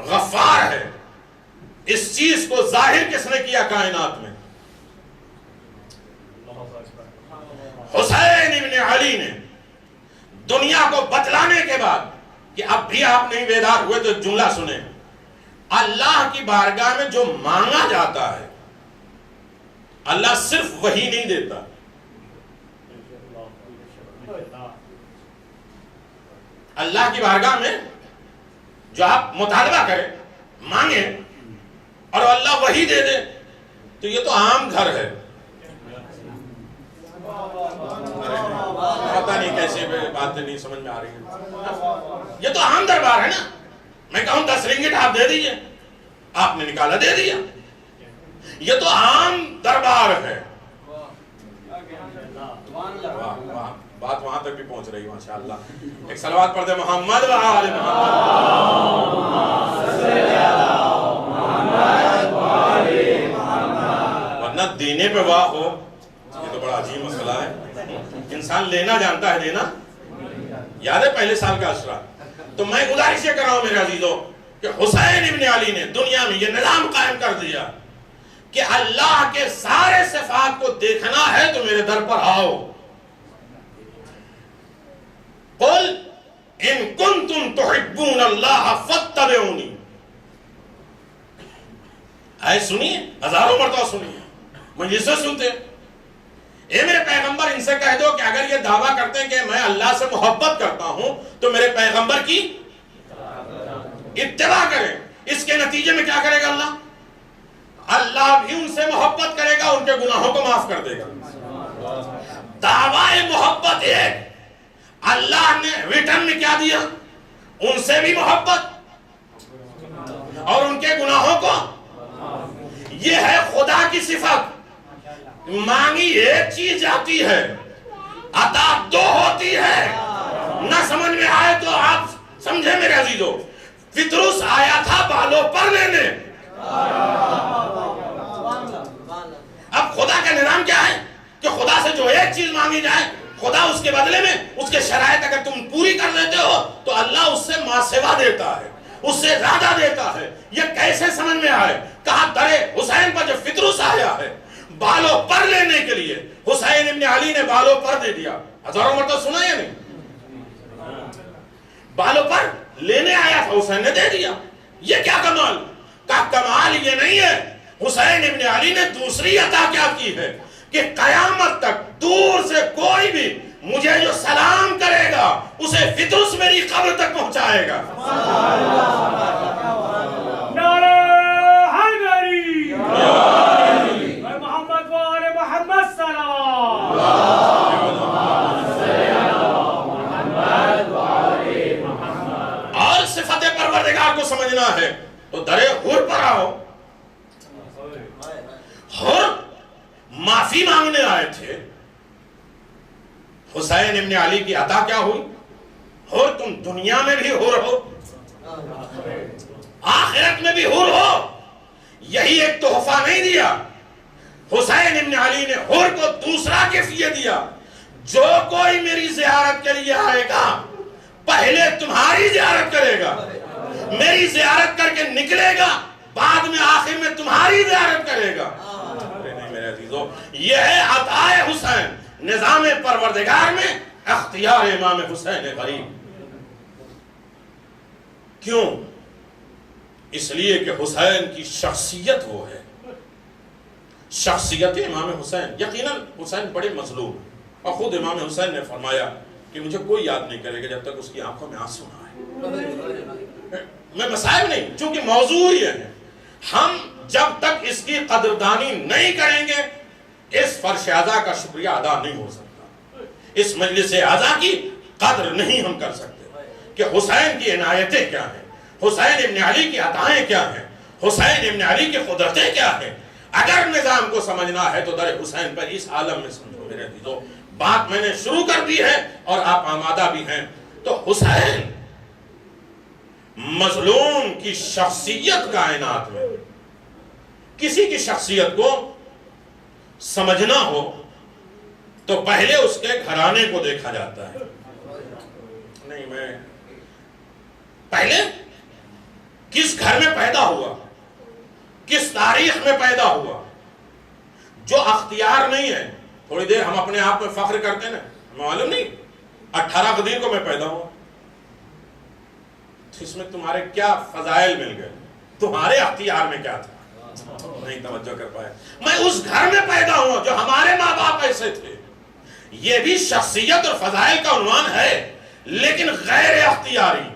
[SPEAKER 1] غفار ہے. اس چیز کو ظاہر کس نے کیا کائنات میں؟ حسین ابن علی نے. دنیا کو بتلانے کے بعد کہ اب بھی آپ نہیں بیدار ہوئے تو جملہ سنیں, اللہ کی بارگاہ میں جو مانگا جاتا ہے اللہ صرف وہی نہیں دیتا. اللہ کی بارگاہ میں جو آپ مطالبہ کریں, مانگیں اور اللہ وہی دے دے تو یہ تو عام گھر ہے. پتہ نہیں کیسے باتیں نہیں سمجھ میں آ رہی ہیں. یہ تو عام دربار ہے نا. میں کہوں 10 رنگٹ آپ دے دیجئے, آپ نے نکالا دے دیا. یہ تو عام دربار ہے. بات وہاں تک بھی پہنچ رہی ماشاءاللہ. ایک صلوات پڑھ دے محمد و آل محمد. ورنہ دینے پہ واہ ہو، یہ تو بڑا عجیب مسئلہ ہے. انسان لینا جانتا ہے، دینا یاد ہے پہلے سال کا اشرا. تو میں گزارش یہ کر رہا ہوں میرے عزیزوں کہ حسین ابن علی نے دنیا میں یہ نظام قائم کر دیا کہ اللہ کے سارے صفات کو دیکھنا ہے تو میرے در پر آؤ. قل ان کنتم تحبون اللہ فاتبعونی. آئے سنیے، ہزاروں مرتبہ سنیے، مجلس سے سنتے. اے میرے پیغمبر ان سے کہہ دو کہ اگر یہ دعویٰ کرتے ہیں کہ میں اللہ سے محبت کرتا ہوں تو میرے پیغمبر کی اتباع کریں. اس کے نتیجے میں کیا کرے گا اللہ؟ اللہ بھی ان سے محبت کرے گا، ان کے گناہوں کو معاف کر دے گا. دعویٰ محبت ایک، اللہ نے ریٹرن میں کیا دیا؟ ان سے بھی محبت اور ان کے گناہوں کو. یہ ہے خدا کی صفت. مانگی ایک چیز جاتی ہے، عطا دو ہوتی ہے. نہ سمجھ میں آئے تو آپ سمجھے میرے عزیزو، فطرس آیا تھا بالوں پر لینے. اب خدا کا نظام کیا ہے کہ خدا سے جو ایک چیز مانگی جائے، خدا اس کے بدلے میں اس کے شرائط اگر تم پوری کر دیتے ہو تو اللہ اس سے ماسوا دیتا ہے، اس سے زیادہ دیتا ہے. یہ کیسے سمجھ میں آئے؟ کہا درے حسین پر جو فطرس آیا ہے بالوں پر لینے کے لیے، حسین ابن علی نے بالوں پر دے دیا. ہزاروں مرتبہ سنا یا نہیں؟ بالوں پر لینے آیا تھا، حسین نے دے دیا. یہ کیا کمال؟ کا کمال یہ نہیں ہے. حسین ابن علی نے دوسری عطا کیا کی ہے کہ قیامت تک دور سے کوئی بھی مجھے جو سلام کرے گا اسے فطرس میری قبر تک پہنچائے گا.
[SPEAKER 2] نعرہ حیدری، محمد و آل محمد صلوات.
[SPEAKER 1] اور صفت پروردگار کو سمجھنا ہے تو درے حر پر آؤ. حر معافی مانگنے آئے تھے. حسین ابن علی کی عطا کیا ہوئی؟ حر تم دنیا میں بھی حر ہو، آخرت میں بھی حر ہو. یہی ایک تحفہ نہیں دیا. حسین ابن علی نے حر کو دوسرا گفٹ یہ دیا، جو کوئی میری زیارت کے لیے آئے گا پہلے تمہاری زیارت کرے گا، میری زیارت کر کے نکلے گا، بعد میں آخر میں تمہاری زیارت کرے گا. نہیں میرے عزیزو، یہ ہے عطائے حسین. نظام پروردگار میں اختیار امام حسین غریب. کیوں؟ اس لیے کہ حسین کی شخصیت وہ ہے، شخصیت امام حسین. یقیناً حسین بڑے مظلوم، اور خود امام حسین نے فرمایا کہ مجھے کوئی یاد نہیں کرے گا جب تک اس کی آنکھوں میں آنسو نہ آئے. میں مسائل نہیں، چونکہ موضوع یہ ہے. ہم جب تک اس کی قدردانی نہیں کریں گے اس فرش اعضا کا شکریہ ادا نہیں ہو سکتا. اس مجلس اعضا کی قدر نہیں ہم کر سکتے کہ حسین کی عنایتیں کیا ہیں، حسین ابن علی کی عطائیں کیا ہیں، حسین ابن علی کی قدرتیں کیا ہیں. اگر نظام کو سمجھنا ہے تو در حسین پر اس عالم میں سمجھو میرے عزیزو. بات میں نے شروع کر دی ہے اور آپ آمادہ بھی ہیں. تو حسین مظلوم کی شخصیت کائنات میں، کسی کی شخصیت کو سمجھنا ہو تو پہلے اس کے گھرانے کو دیکھا جاتا ہے. نہیں، میں پہلے کس گھر میں پیدا ہوا، کس تاریخ میں پیدا ہوا. جو اختیار نہیں ہے، تھوڑی دیر ہم اپنے آپ میں فخر کرتے ہیں نا، معلوم نہیں 18 قدیر کو میں پیدا ہوا، اس میں تمہارے کیا فضائل مل گئے، تمہارے اختیار میں کیا تھا؟ نہیں توجہ کر پائے. میں اس گھر میں پیدا ہوا جو ہمارے ماں باپ ایسے تھے. یہ بھی شخصیت اور فضائل کا عنوان ہے لیکن غیر اختیاری.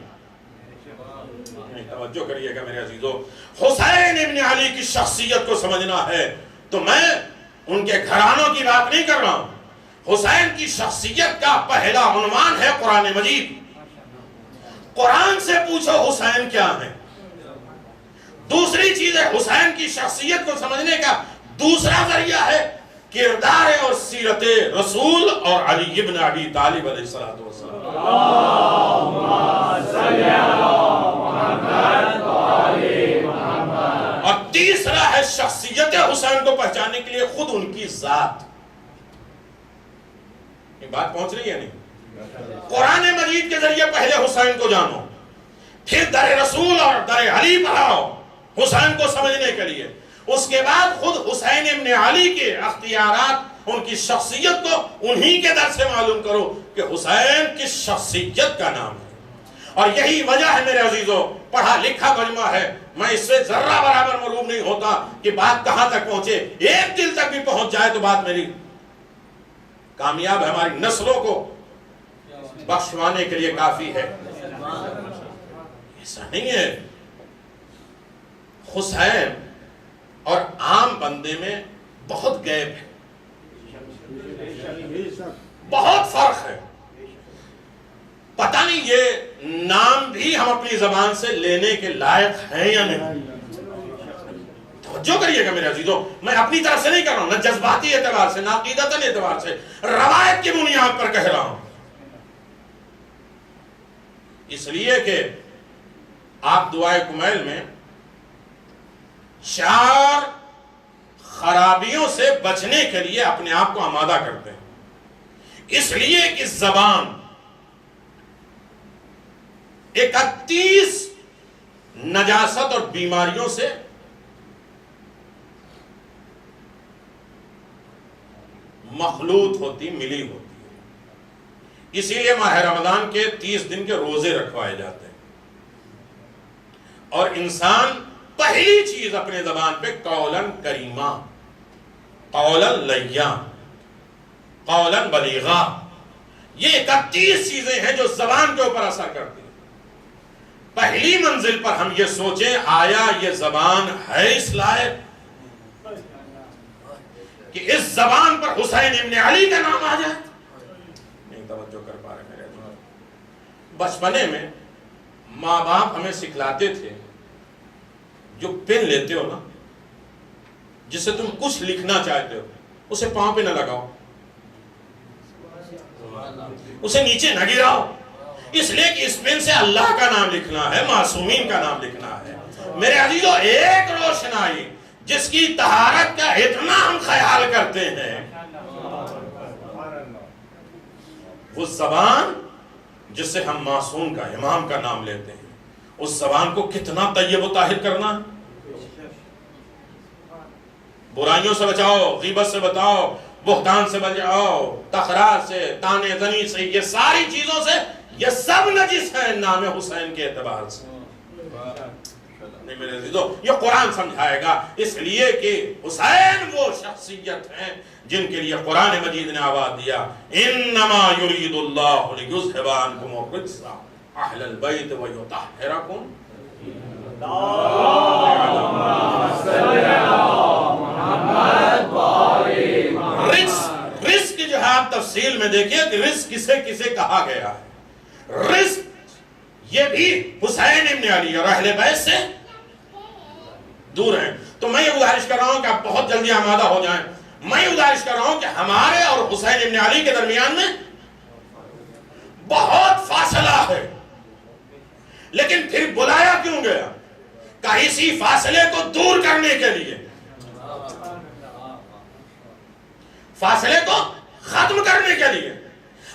[SPEAKER 1] نہیں توجہ کریے گا میرے عزیزو. حسین ابن علی کی شخصیت کو سمجھنا ہے تو میں ان کے گھرانوں کی بات نہیں کر رہا ہوں. حسین کی شخصیت کا پہلا عنوان ہے قرآن مجید. قرآن سے پوچھو حسین کیا ہے. دوسری چیز ہے حسین کی شخصیت کو سمجھنے کا دوسرا ذریعہ ہے کردار اور سیرت رسول اور علی ابن ابی طالب علیہ الصلوۃ والسلام. اور تیسرا ہے شخصیت حسین کو پہچاننے کے لیے خود ان کی ذات. یہ بات پہنچ رہی ہے نہیں؟ قرآن مجید کے ذریعے پہلے حسین کو جانو، پھر در رسول اور در علی پڑھاؤ حسین کو سمجھنے کے لیے. اس کے بعد خود حسین ابن علی کے اختیارات، ان کی شخصیت کو انہی کے در سے معلوم کرو کہ حسین کس شخصیت کا نام ہے. اور یہی وجہ ہے میرے عزیزوں، پڑھا لکھا مجمع ہے، میں اس سے ذرہ برابر معلوم نہیں ہوتا کہ بات کہاں تک پہنچے. ایک دل تک بھی پہنچ جائے تو بات میری کامیاب ہے، ہماری نسلوں کو بخشوانے کے لیے کافی ہے. ایسا نہیں ہے. حسین اور عام بندے میں بہت گیپ ہے، بہت فرق ہے. پتہ نہیں یہ نام بھی ہم اپنی زبان سے لینے کے لائق ہیں یا نہیں. توجہ کریے گا میرے عزیزوں، میں اپنی طرف سے نہیں کر رہا ہوں، نہ جذباتی اعتبار سے، نہ عقیدتاً اعتبار سے، روایت کی بنیاد پر کہہ رہا ہوں. اس لیے کہ آپ دعائے کمیل میں 4 خرابیوں سے بچنے کے لیے اپنے آپ کو آمادہ کرتے ہیں. اس لیے کہ زبان 31 نجاست اور بیماریوں سے مخلوط ہوتی، ملی ہوتی ہے. اسی لیے ماہ رمضان کے 30 دن کے روزے رکھوائے جاتے ہیں. اور انسان پہلی چیز اپنے زبان پہ قولاً کریمہ، قولاً لیّا، قولاً بلیغا، یہ 31 چیزیں ہیں جو زبان کے اوپر اثر کرتی ہیں. پہلی منزل پر ہم یہ سوچیں، آیا یہ زبان ہے اس لائق کہ اس زبان پر حسین ابن علی کا نام آ جائے؟ نہیں توجہ کر پا رہے میرے. بچپنے میں ماں باپ ہمیں سکھلاتے تھے، جو پین لیتے ہو نا، جس سے تم کچھ لکھنا چاہتے ہو، اسے پاؤں پہ نہ لگاؤ، اسے نیچے نہ گراؤ، اس لیے کہ اس پین سے اللہ کا نام لکھنا ہے، معصومین کا نام لکھنا ہے. میرے عزیزو، ایک روشنائی جس کی طہارت کا اتنا ہم خیال کرتے ہیں، وہ زبان جس سے ہم معصوم کا، امام کا نام لیتے ہیں، اس زبان کو کتنا طیب و طاہر کرنا. برائیوں سے بچاؤ، غیبت سے بچاؤ، بہتان سے بچاؤ، تخراج سے، تانے زنی سے، یہ ساری چیزوں سے، یہ سب نجس ہیں نام حسین کے اعتبار سے. نہیں میرے عزیزو، یہ قرآن سمجھائے گا، اس لیے کہ حسین وہ شخصیت ہیں جن کے لیے قرآن مجید نے آواز دیا، انما یرید اللہ لیذھب عنکم الرجس اہل البیت ویطہرکم. رزق جو ہے آپ تفصیل میں دیکھیں کہ رزق کسے کسے کہا گیا ہے. رزق یہ بھی حسین ابن علی اور اہل بیت سے دور ہیں. تو میں یہ گزارش کر رہا ہوں کہ آپ بہت جلدی آمادہ ہو جائیں. میں یہ گزارش کر رہا ہوں کہ ہمارے اور حسین ابن علی کے درمیان میں بہت فاصلہ ہے، لیکن پھر بلایا کیوں گیا؟ کہ اسی فاصلے کو دور کرنے کے لیے، فاصلے کو ختم کرنے کے لیے.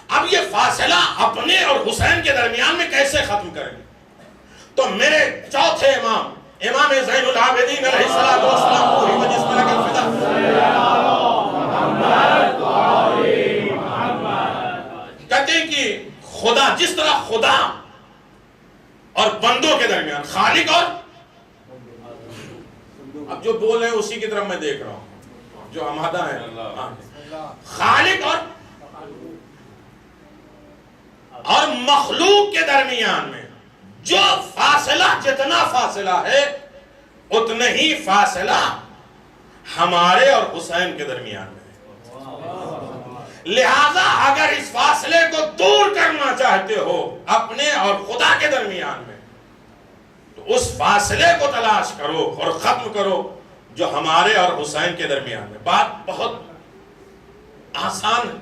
[SPEAKER 1] اب یہ فاصلہ اپنے اور حسین کے درمیان میں کیسے ختم کریں گے؟ تو میرے چوتھے امام، امام زین العابدین علیہ السلام پوری مجلس میں لگا فدا کہتے ہیں کہ خدا، جس طرح خدا اور بندوں کے درمیان، خالق اور، اب جو بول رہے ہیں اسی کی طرف میں دیکھ رہا ہوں جو آمادہ ہے، خالق اور مخلوق کے درمیان میں جو فاصلہ، جتنا فاصلہ ہے اتنا ہی فاصلہ ہمارے اور حسین کے درمیان میں ہے. لہذا اگر اس فاصلے کو دور کرنا چاہتے ہو اپنے اور خدا کے درمیان میں، تو اس فاصلے کو تلاش کرو اور ختم کرو جو ہمارے اور حسین کے درمیان میں. بات بہت آسان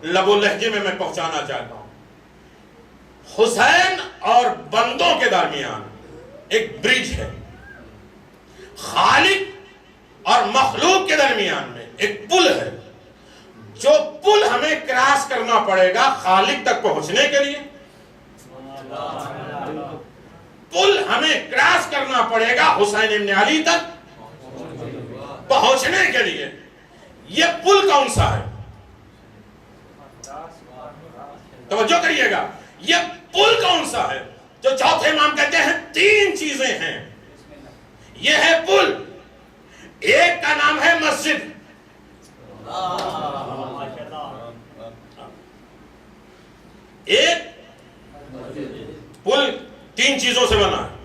[SPEAKER 1] لب و لہجے میں پہنچانا چاہتا ہوں. حسین اور بندوں کے درمیان ایک برج ہے، خالق اور مخلوق کے درمیان میں ایک پل ہے. جو پل ہمیں کراس کرنا پڑے گا خالق تک پہنچنے کے لیے، پل ہمیں کراس کرنا پڑے گا حسین ابن علی تک پہنچنے کے لیے. یہ پل کون سا ہے؟ توجہ کریے گا، یہ پل کون سا ہے جو چوتھے امام کہتے ہیں تین چیزیں ہیں. یہ ہے پل. ایک کا نام ہے مسجد. ایک پل تین چیزوں سے بنا ہے.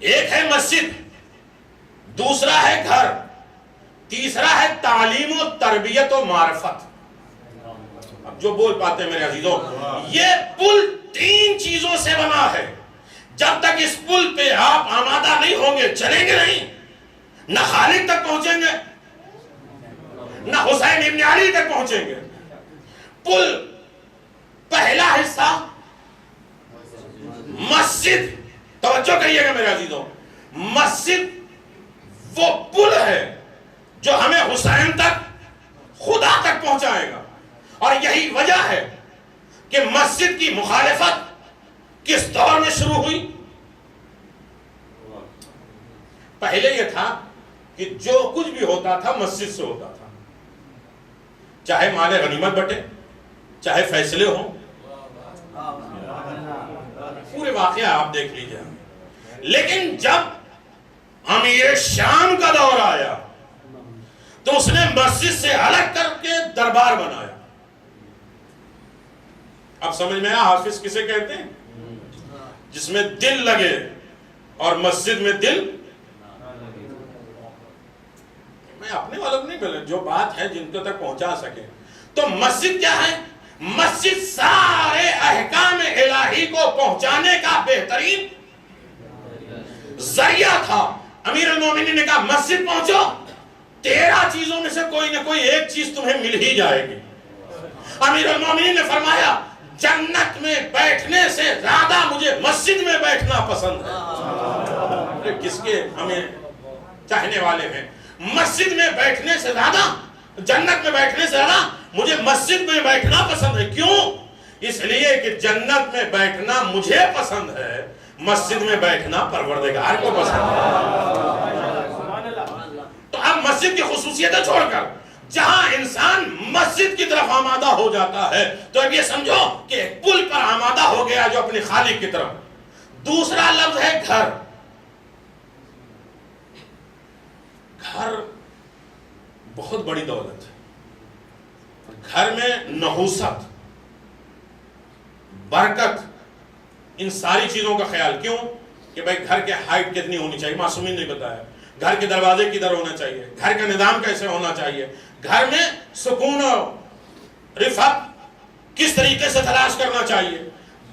[SPEAKER 1] ایک ہے مسجد، دوسرا ہے گھر، تیسرا ہے تعلیم و تربیت و معرفت. اب جو بول پاتے ہیں میرے عزیزوں، یہ پل تین چیزوں سے بنا ہے. جب تک اس پل پہ آپ آمادہ نہیں ہوں گے چلیں گے نہیں. نہ خالق تک پہنچیں گے، نہ حسین ابن علی تک پہنچیں گے. پل پہلا حصہ مسجد. توجہ کریے گا میرے عزیزوں، مسجد وہ پل ہے جو ہمیں حسین تک، خدا تک پہنچائے گا. اور یہی وجہ ہے کہ مسجد کی مخالفت کس دور میں شروع ہوئی؟ پہلے یہ تھا کہ جو کچھ بھی ہوتا تھا مسجد سے ہوتا تھا، چاہے مال غنیمت بٹے، چاہے فیصلے ہوں، پورے واقعہ آپ دیکھ لیجئے. لیکن جب امیر شام کا دور آیا تو اس نے مسجد سے الگ کر کے دربار بنایا. اب سمجھ میں آیا حافظ کسے کہتے ہیں؟ جس میں دل لگے اور مسجد میں دل. میں اپنے والوں کو نہیں بولے، جو بات ہے جن کو تک پہنچا سکے. تو مسجد کیا ہے؟ مسجد سارے احکام الہی کو پہنچانے کا بہترین ذریعہ تھا. امیر المومنین نے کہا مسجد پہنچو، 13 چیزوں میں سے کوئی نہ کوئی ایک چیز تمہیں مل ہی جائے گی. امیر المومنین نے فرمایا جنت میں بیٹھنے سے زیادہ مجھے مسجد میں بیٹھنا پسند ہے. کس کے ہمیں چاہنے والے ہیں؟ مسجد میں بیٹھنے سے زیادہ، جنت میں بیٹھنے سے زیادہ مجھے مسجد میں بیٹھنا پسند ہے. کیوں؟ اس لیے کہ جنت میں بیٹھنا مجھے پسند ہے، مسجد میں بیٹھنا پروردگار کو پسند ہے. تو اب مسجد کی خصوصیتیں چھوڑ کر جہاں انسان مسجد کی طرف آمادہ ہو جاتا ہے تو اب یہ سمجھو کہ ایک پل پر آمادہ ہو گیا جو اپنے خالق کی طرف. دوسرا لفظ ہے گھر. گھر بہت بڑی دولت ہے. گھر میں نحوست، برکت، ان ساری چیزوں کا خیال. کیوں؟ کہ بھائی گھر کے ہائٹ کتنی ہونی چاہیے، معصومین نے بتایا. گھر کے دروازے کدھر ہونا چاہیے، گھر کا نظام کیسے ہونا چاہیے، گھر میں سکون اور رفعت کس طریقے سے تلاش کرنا چاہیے،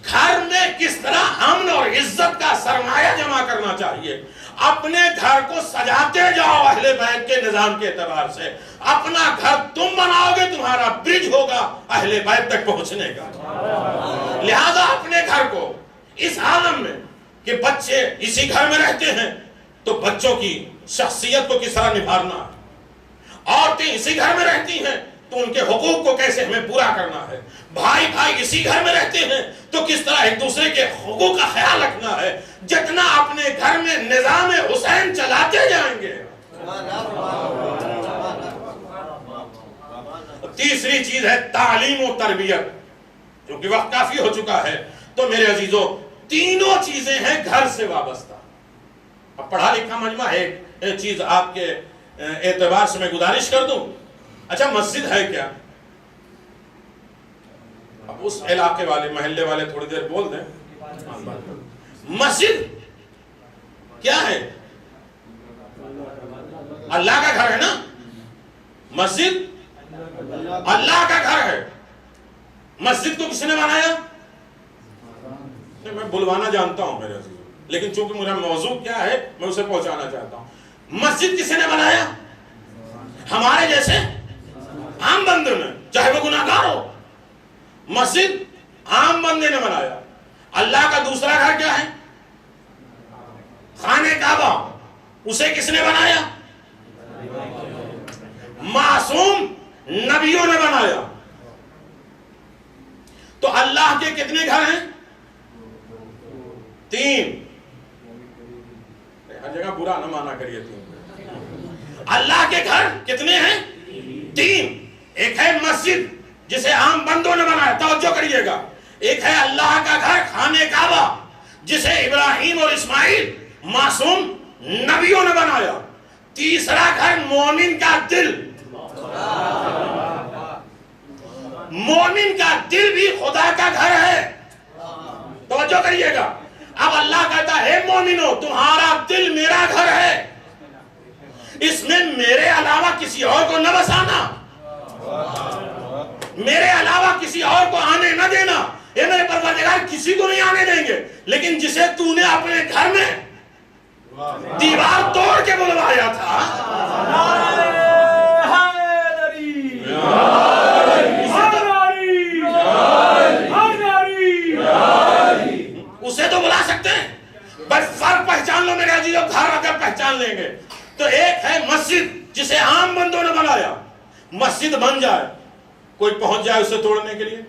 [SPEAKER 1] گھر میں کس طرح امن اور عزت کا سرمایہ جمع کرنا چاہیے. اپنے گھر کو سجاتے جاؤ اہل بیت کے نظام کے اعتبار سے. اپنا گھر تم بناؤ گے، تمہارا برج ہوگا اہل بیت تک پہنچنے کا. لہذا اپنے گھر کو اس عالم میں کہ بچے اسی گھر میں رہتے ہیں تو بچوں کی شخصیت کو کس طرح نبھانا ہے، عورتیں اسی گھر میں رہتی ہیں تو ان کے حقوق کو کیسے ہمیں پورا کرنا ہے، بھائی بھائی اسی گھر میں رہتے ہیں تو کس طرح ایک دوسرے کے حقوق کا خیال رکھنا ہے. جتنا اپنے گھر میں نظام حسین چلاتے جائیں گے. تیسری چیز ہے تعلیم و تربیت. کیونکہ وقت کافی ہو چکا ہے تو میرے عزیزوں تینوں چیزیں ہیں گھر سے وابستہ. اب پڑھا لکھا مجمع ہے، ایک چیز آپ کے اعتبار سے میں گزارش کر دوں. اچھا مسجد ہے کیا؟ اب اس علاقے والے محلے والے تھوڑی دیر بول دیں. مسجد کیا ہے؟ اللہ کا گھر ہے نا. مسجد اللہ کا گھر ہے. مسجد کو کس نے بنایا؟ میں بلوانا جانتا ہوں میرے عزیزوں، لیکن چونکہ میرا موضوع کیا ہے میں اسے پہنچانا چاہتا ہوں. مسجد کس نے بنایا؟ ہمارے جیسے عام بندے نے. چاہے وہ گناہگار ہو. مسجد عام بندے نے بنایا. اللہ کا دوسرا گھر کیا ہے؟ خانہ کعبہ. اسے کس نے بنایا؟ معصوم نبیوں نے بنایا. تو اللہ کے کتنے گھر ہیں؟ 3. ہر جگہ برا نہ مانا کریے. 3 اللہ کے گھر کتنے ہیں؟ 3. ایک ہے مسجد جسے عام بندوں نے بنایا, توجہ کریے گا. ایک ہے اللہ کا گھر خانہ کعبہ جسے ابراہیم اور اسماعیل معصوم نبیوں نے بنایا. تیسرا گھر مومن کا دل. مومن کا دل بھی خدا کا گھر ہے. توجہ کریے گا. اب اللہ کہتا ہے مومنو تمہارا دل میرا گھر ہے, اس میں میرے علاوہ کسی اور کو نہ بسانا, میرے علاوہ کسی اور کو آنے نہ دینا. یہ میرے پروردگار کسی کو نہیں آنے دیں گے, لیکن جسے تو نے اپنے گھر میں دیوار توڑ کے بلوایا تھا, اسے تو بلا سکتے ہیں. بس فرق پہچان لو میرے عزیزو, گھر اگر پہچان لیں گے تو ایک ہے مسجد جسے عام بندوں نے بنایا. مسجد بن جائے, کوئی پہنچ جائے اسے توڑنے کے لیے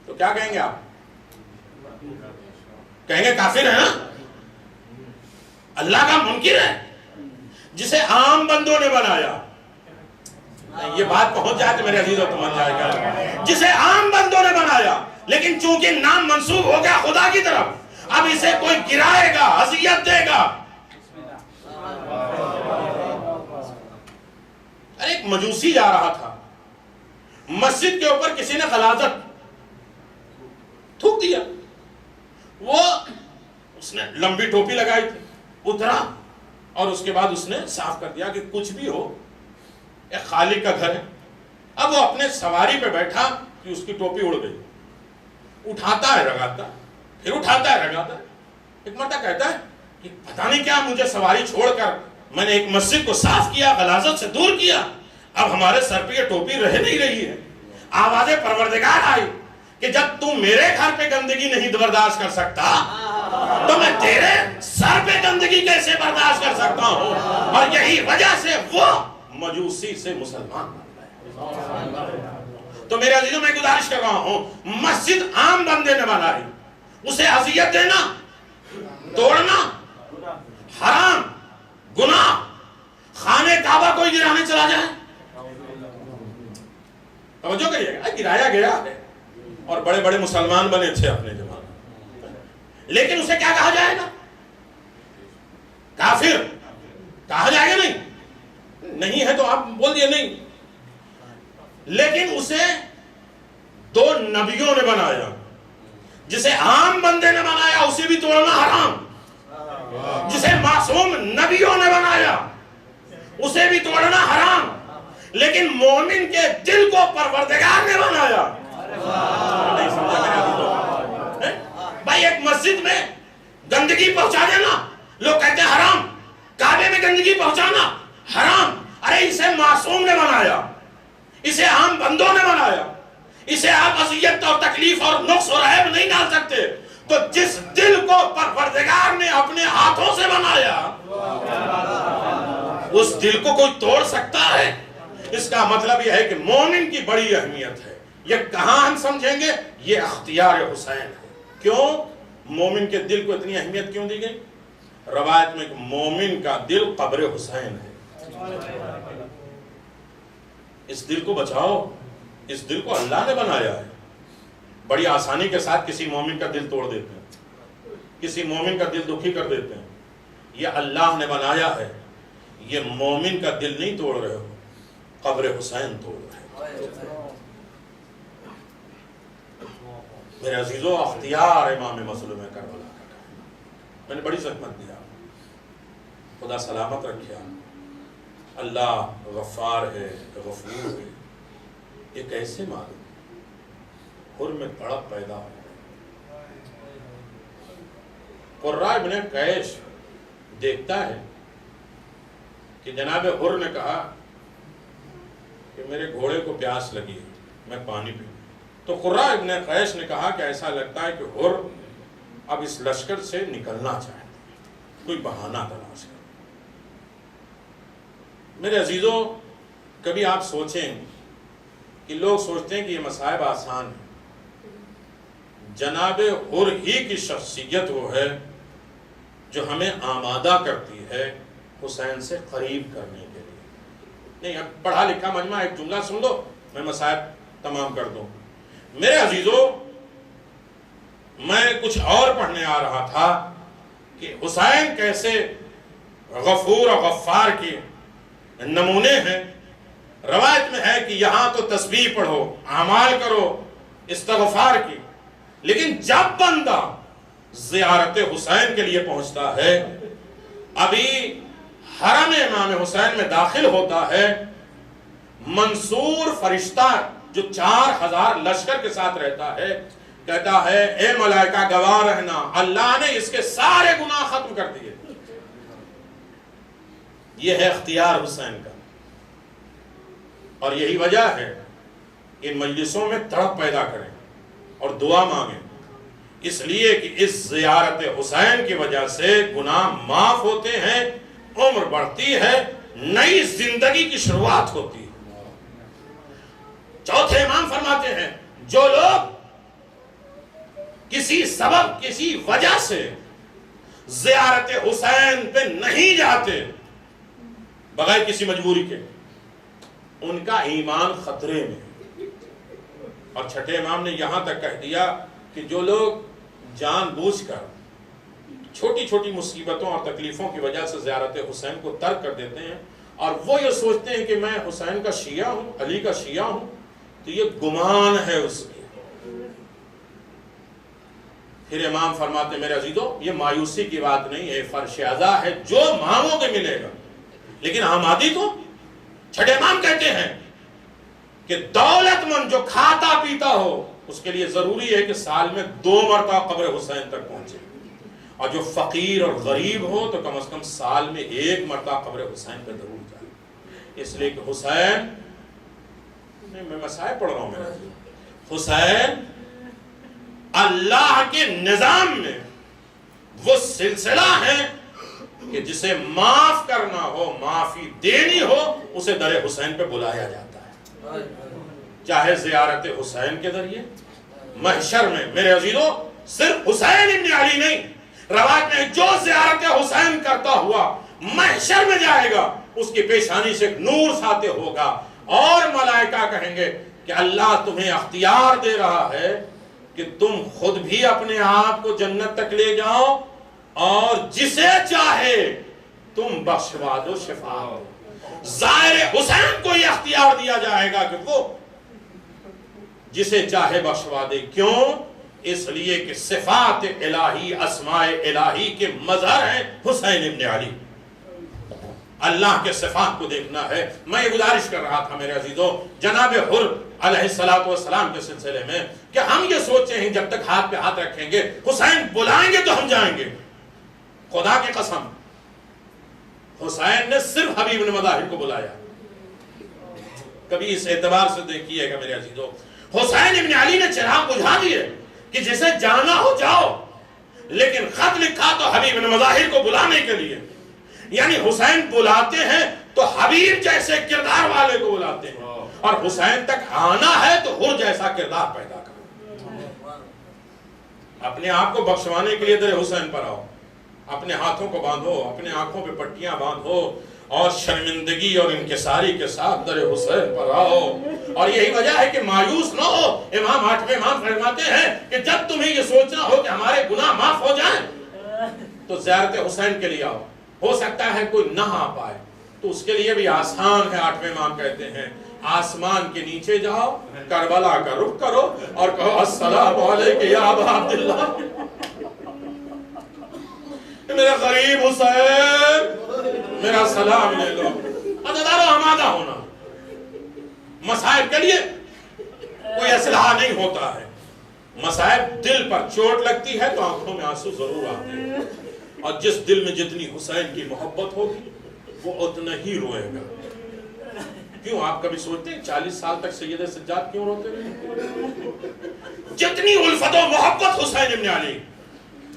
[SPEAKER 1] تو کیا کہیں گے آپ؟ کہیں گے کافر ہے نا, اللہ کا منکر ہے. جسے عام بندوں نے بنایا, یہ بات پہنچ جائے تو میرے عزیزو سمجھ جائے گا. جسے عام بندوں نے بنایا لیکن چونکہ نام منسوب ہو گیا خدا کی طرف, اب اسے کوئی گرائے گا, اذیت دے گا. ایک مجوسی جا رہا تھا, مسجد کے اوپر کسی نے غلاظت تھوک دیا. وہ اس نے لمبی ٹوپی لگائی تھی, اترا اور اس کے بعد اس نے صاف کر دیا کہ کچھ بھی ہو ایک خالق کا گھر ہے. اب وہ اپنے سواری پہ بیٹھا کہ اس کی ٹوپی اڑ گئی. اٹھاتا ہے رگاتا, پھر اٹھاتا ہے رگاتا. ایک مرتبہ کہتا ہے کہ پتہ نہیں کیا مجھے سواری چھوڑ کر میں نے ایک مسجد کو صاف کیا, غلاظت سے دور کیا, اب ہمارے سر پہ یہ ٹوپی رہ نہیں رہی ہے. آواز پروردگار آئی کہ جب تم میرے گھر پہ گندگی نہیں برداشت کر سکتا تو میں تیرے سر پہ گندگی کیسے برداشت کر سکتا ہوں. اور یہی وجہ سے وہ مجوسی سے مسلمان بن گئے. تو میرے عزیزوں میں گزارش کر رہا ہوں, مسجد عام بندے نے بنائی, اسے اذیت دینا, توڑنا حرام, گناہ. خانہ کعبہ کوئی گرانے چلا جائے, توجہ کریے گا, گرایا گیا ہے اور بڑے بڑے مسلمان بنے تھے اپنے زمانے, لیکن اسے کیا کہا جائے گا؟ کافر کہا جائے گا. نہیں ہے تو آپ بول دیے نہیں. لیکن اسے 2 نبیوں نے بنایا. جسے عام بندے نے بنایا اسے بھی توڑنا حرام, جسے معصوم نبیوں نے بنایا اسے بھی توڑنا حرام, لیکن مومن کے دل کو پروردگار نے بنایا. نہیں سمجھا میرے بھائی, ایک مسجد میں گندگی پہنچا دینا لوگ کہتے ہیں حرام, کعبے میں گندگی پہنچانا حرام. ارے اسے معصوم نے بنایا, اسے عام بندوں نے بنایا, اسے آپ اذیت اور تکلیف اور نقص اور عیب نہیں ڈال سکتے. تو جس دل کو پروردگار نے اپنے ہاتھوں سے بنایا اس دل کو کوئی توڑ سکتا ہے؟ اس کا مطلب یہ ہے کہ مومن کی بڑی اہمیت ہے. یہ کہاں ہم سمجھیں گے؟ یہ اختیار حسین ہے. کیوں مومن کے دل کو اتنی اہمیت کیوں دی گئی؟ روایت میں کہ مومن کا دل قبر حسین ہے. اس دل کو بچاؤ, اس دل کو اللہ نے بنایا ہے. بڑی آسانی کے ساتھ کسی مومن کا دل توڑ دیتے ہیں, کسی مومن کا دل دکھی کر دیتے ہیں. یہ اللہ نے بنایا ہے, یہ مومن کا دل نہیں توڑ رہے ہو, قبر حسین توڑ رہے ہو. میرے عزیزو, اختیار امام مظلوم کربلا کا میں نے بڑی زحمت دیا, خدا سلامت رکھیا. اللہ غفار ہے, غفور ہے. یہ کیسے معلوم؟ حر میں تڑپ پیدا ہو. قرہ ابن قیش دیکھتا ہے کہ جناب حر نے کہا کہ میرے گھوڑے کو پیاس لگی ہے، میں پانی پیوں۔ تو قرہ ابن قیس نے کہا کہ ایسا لگتا ہے کہ حر اب اس لشکر سے نکلنا چاہتے ہیں، کوئی بہانہ تلاش کر۔ میرے عزیزوں، کبھی آپ سوچیں کہ لوگ سوچتے ہیں کہ یہ مصائب آسان ہے۔ جناب حر ہی کی شخصیت وہ ہے جو ہمیں آمادہ کرتی ہے حسین سے قریب کرنے کے لیے۔ نہیں، اب پڑھا لکھا مجمع، ایک جملہ سن لو، میں مصائب تمام کر دوں۔ میرے عزیزوں، میں کچھ اور پڑھنے آ رہا تھا کہ حسین کیسے غفور اور غفار کے نمونے ہیں۔ روایت میں ہے کہ یہاں تو تسبیح پڑھو، اعمال کرو استغفار کی، لیکن جب بندہ زیارت حسین کے لیے پہنچتا ہے، ابھی حرم امام حسین میں داخل ہوتا ہے، منصور فرشتہ جو 4000 لشکر کے ساتھ رہتا ہے کہتا ہے اے ملائکہ گواہ رہنا، اللہ نے اس کے سارے گناہ ختم کر دیے۔ یہ ہے اختیار حسین کا، اور یہی وجہ ہے ان مجلسوں میں تڑپ پیدا کریں اور دعا مانگیں، اس لیے کہ اس زیارت حسین کی وجہ سے گناہ معاف ہوتے ہیں، عمر بڑھتی ہے، نئی زندگی کی شروعات ہوتی ہے۔ چوتھے امام فرماتے ہیں جو لوگ کسی سبب کسی وجہ سے زیارت حسین پہ نہیں جاتے بغیر کسی مجبوری کے، ان کا ایمان خطرے میں۔ اور چھٹے امام نے یہاں تک کہہ دیا کہ جو لوگ جان بوجھ کر چھوٹی چھوٹی مصیبتوں اور تکلیفوں کی وجہ سے زیارت حسین کو ترک کر دیتے ہیں اور وہ یہ سوچتے ہیں کہ میں حسین کا شیعہ ہوں، علی کا شیعہ ہوں، تو یہ گمان ہے اس کی۔ پھر امام فرماتے ہیں میرے عزیزوں، یہ مایوسی کی بات نہیں ہے، فرش عزا ہے، جو مانگو گے ملے گا، لیکن آمادی تو۔ چھٹے امام کہتے ہیں کہ دولت مند جو کھاتا پیتا ہو اس کے لیے ضروری ہے کہ سال میں 2 مرتبہ قبر حسین تک پہنچے، اور جو فقیر اور غریب ہو تو کم از کم سال میں 1 مرتبہ قبر حسین پہ ضرور جائے۔ اس لیے کہ حسین، میں مسائل پڑھ رہا ہوں، میرا حسین اللہ کے نظام میں وہ سلسلہ ہے کہ جسے معاف کرنا ہو، معافی دینی ہو، اسے در حسین پہ بلایا جاتا ہے، چاہے زیارت حسین کے ذریعے محشر میں۔ میرے عزیزوں، صرف حسین ابن علی نہیں، روایت میں جو زیارت حسین کرتا ہوا محشر میں جائے گا اس کی پیشانی سے ایک نور ساطع ہوگا، اور ملائکہ کہیں گے کہ اللہ تمہیں اختیار دے رہا ہے کہ تم خود بھی اپنے آپ کو جنت تک لے جاؤ، اور جسے چاہے تم بخشوا دو، شفا دو۔ زائر حسین کو یہ اختیار دیا جائے گا کہ وہ جسے چاہے بخشوا دے۔ کیوں؟ اس لیے کہ صفات الہی، اسماء الہی کے مظہر ہیں حسین ابن علی۔ اللہ کے صفات کو دیکھنا ہے۔ میں یہ گزارش کر رہا تھا میرے عزیزوں جناب حر علیہ السلام کے سلسلے میں کہ ہم یہ سوچے ہیں جب تک ہاتھ پہ ہاتھ رکھیں گے حسین بلائیں گے تو ہم جائیں گے۔ خدا کی قسم، حسین نے صرف حبیب بن مظاہر کو بلایا۔ کبھی اس اعتبار سے دیکھیے گا میرے عزیزوں، حسین ابن علی نے چراغ بجھا دیے کہ جسے جانا ہو جاؤ، لیکن خط لکھا تو حبیب بن مظاہر کو بلانے کے لیے، یعنی حسین بلاتے ہیں تو حبیب جیسے کردار والے کو بلاتے ہیں، اور حسین تک آنا ہے تو حر جیسا کردار پیدا کرو۔ اپنے آپ کو بخشوانے کے لیے در حسین پر آؤ، اپنے ہاتھوں کو باندھو، اپنے آنکھوں پہ پٹیاں باندھو، اور شرمندگی اور انکساری کے ساتھ در حسین پر آؤ۔ اور یہی وجہ ہے کہ مایوس نہ ہو۔ امام 8ویں امام فرماتے ہیں کہ جب تمہیں یہ سوچنا ہو کہ ہمارے گناہ معاف ہو جائیں تو زیارت حسین کے لیے آؤ۔ ہو سکتا ہے کوئی نہ آ پائے تو اس کے لیے بھی آسان ہے۔ 8ویں امام کہتے ہیں آسمان کے نیچے جاؤ، کربلا کا رخ کرو اور کہو السلام علیکم یا ابا عبداللہ، میرا غریب حسین، میرا سلام لے لو۔ عزادارو آمادہ ہونا، مصائب کے لیے کوئی اسلحہ نہیں ہوتا ہے۔ مصائب دل پر چوٹ لگتی ہے تو آنکھوں میں آنسو ضرور آتے ہیں، اور جس دل میں جتنی حسین کی محبت ہوگی وہ اتنا ہی روئے گا۔ کیوں آپ کبھی سوچتے ہیں 40 سال تک سید سجاد کیوں روتے رہے؟ جتنی الفت و محبت حسین ابن علی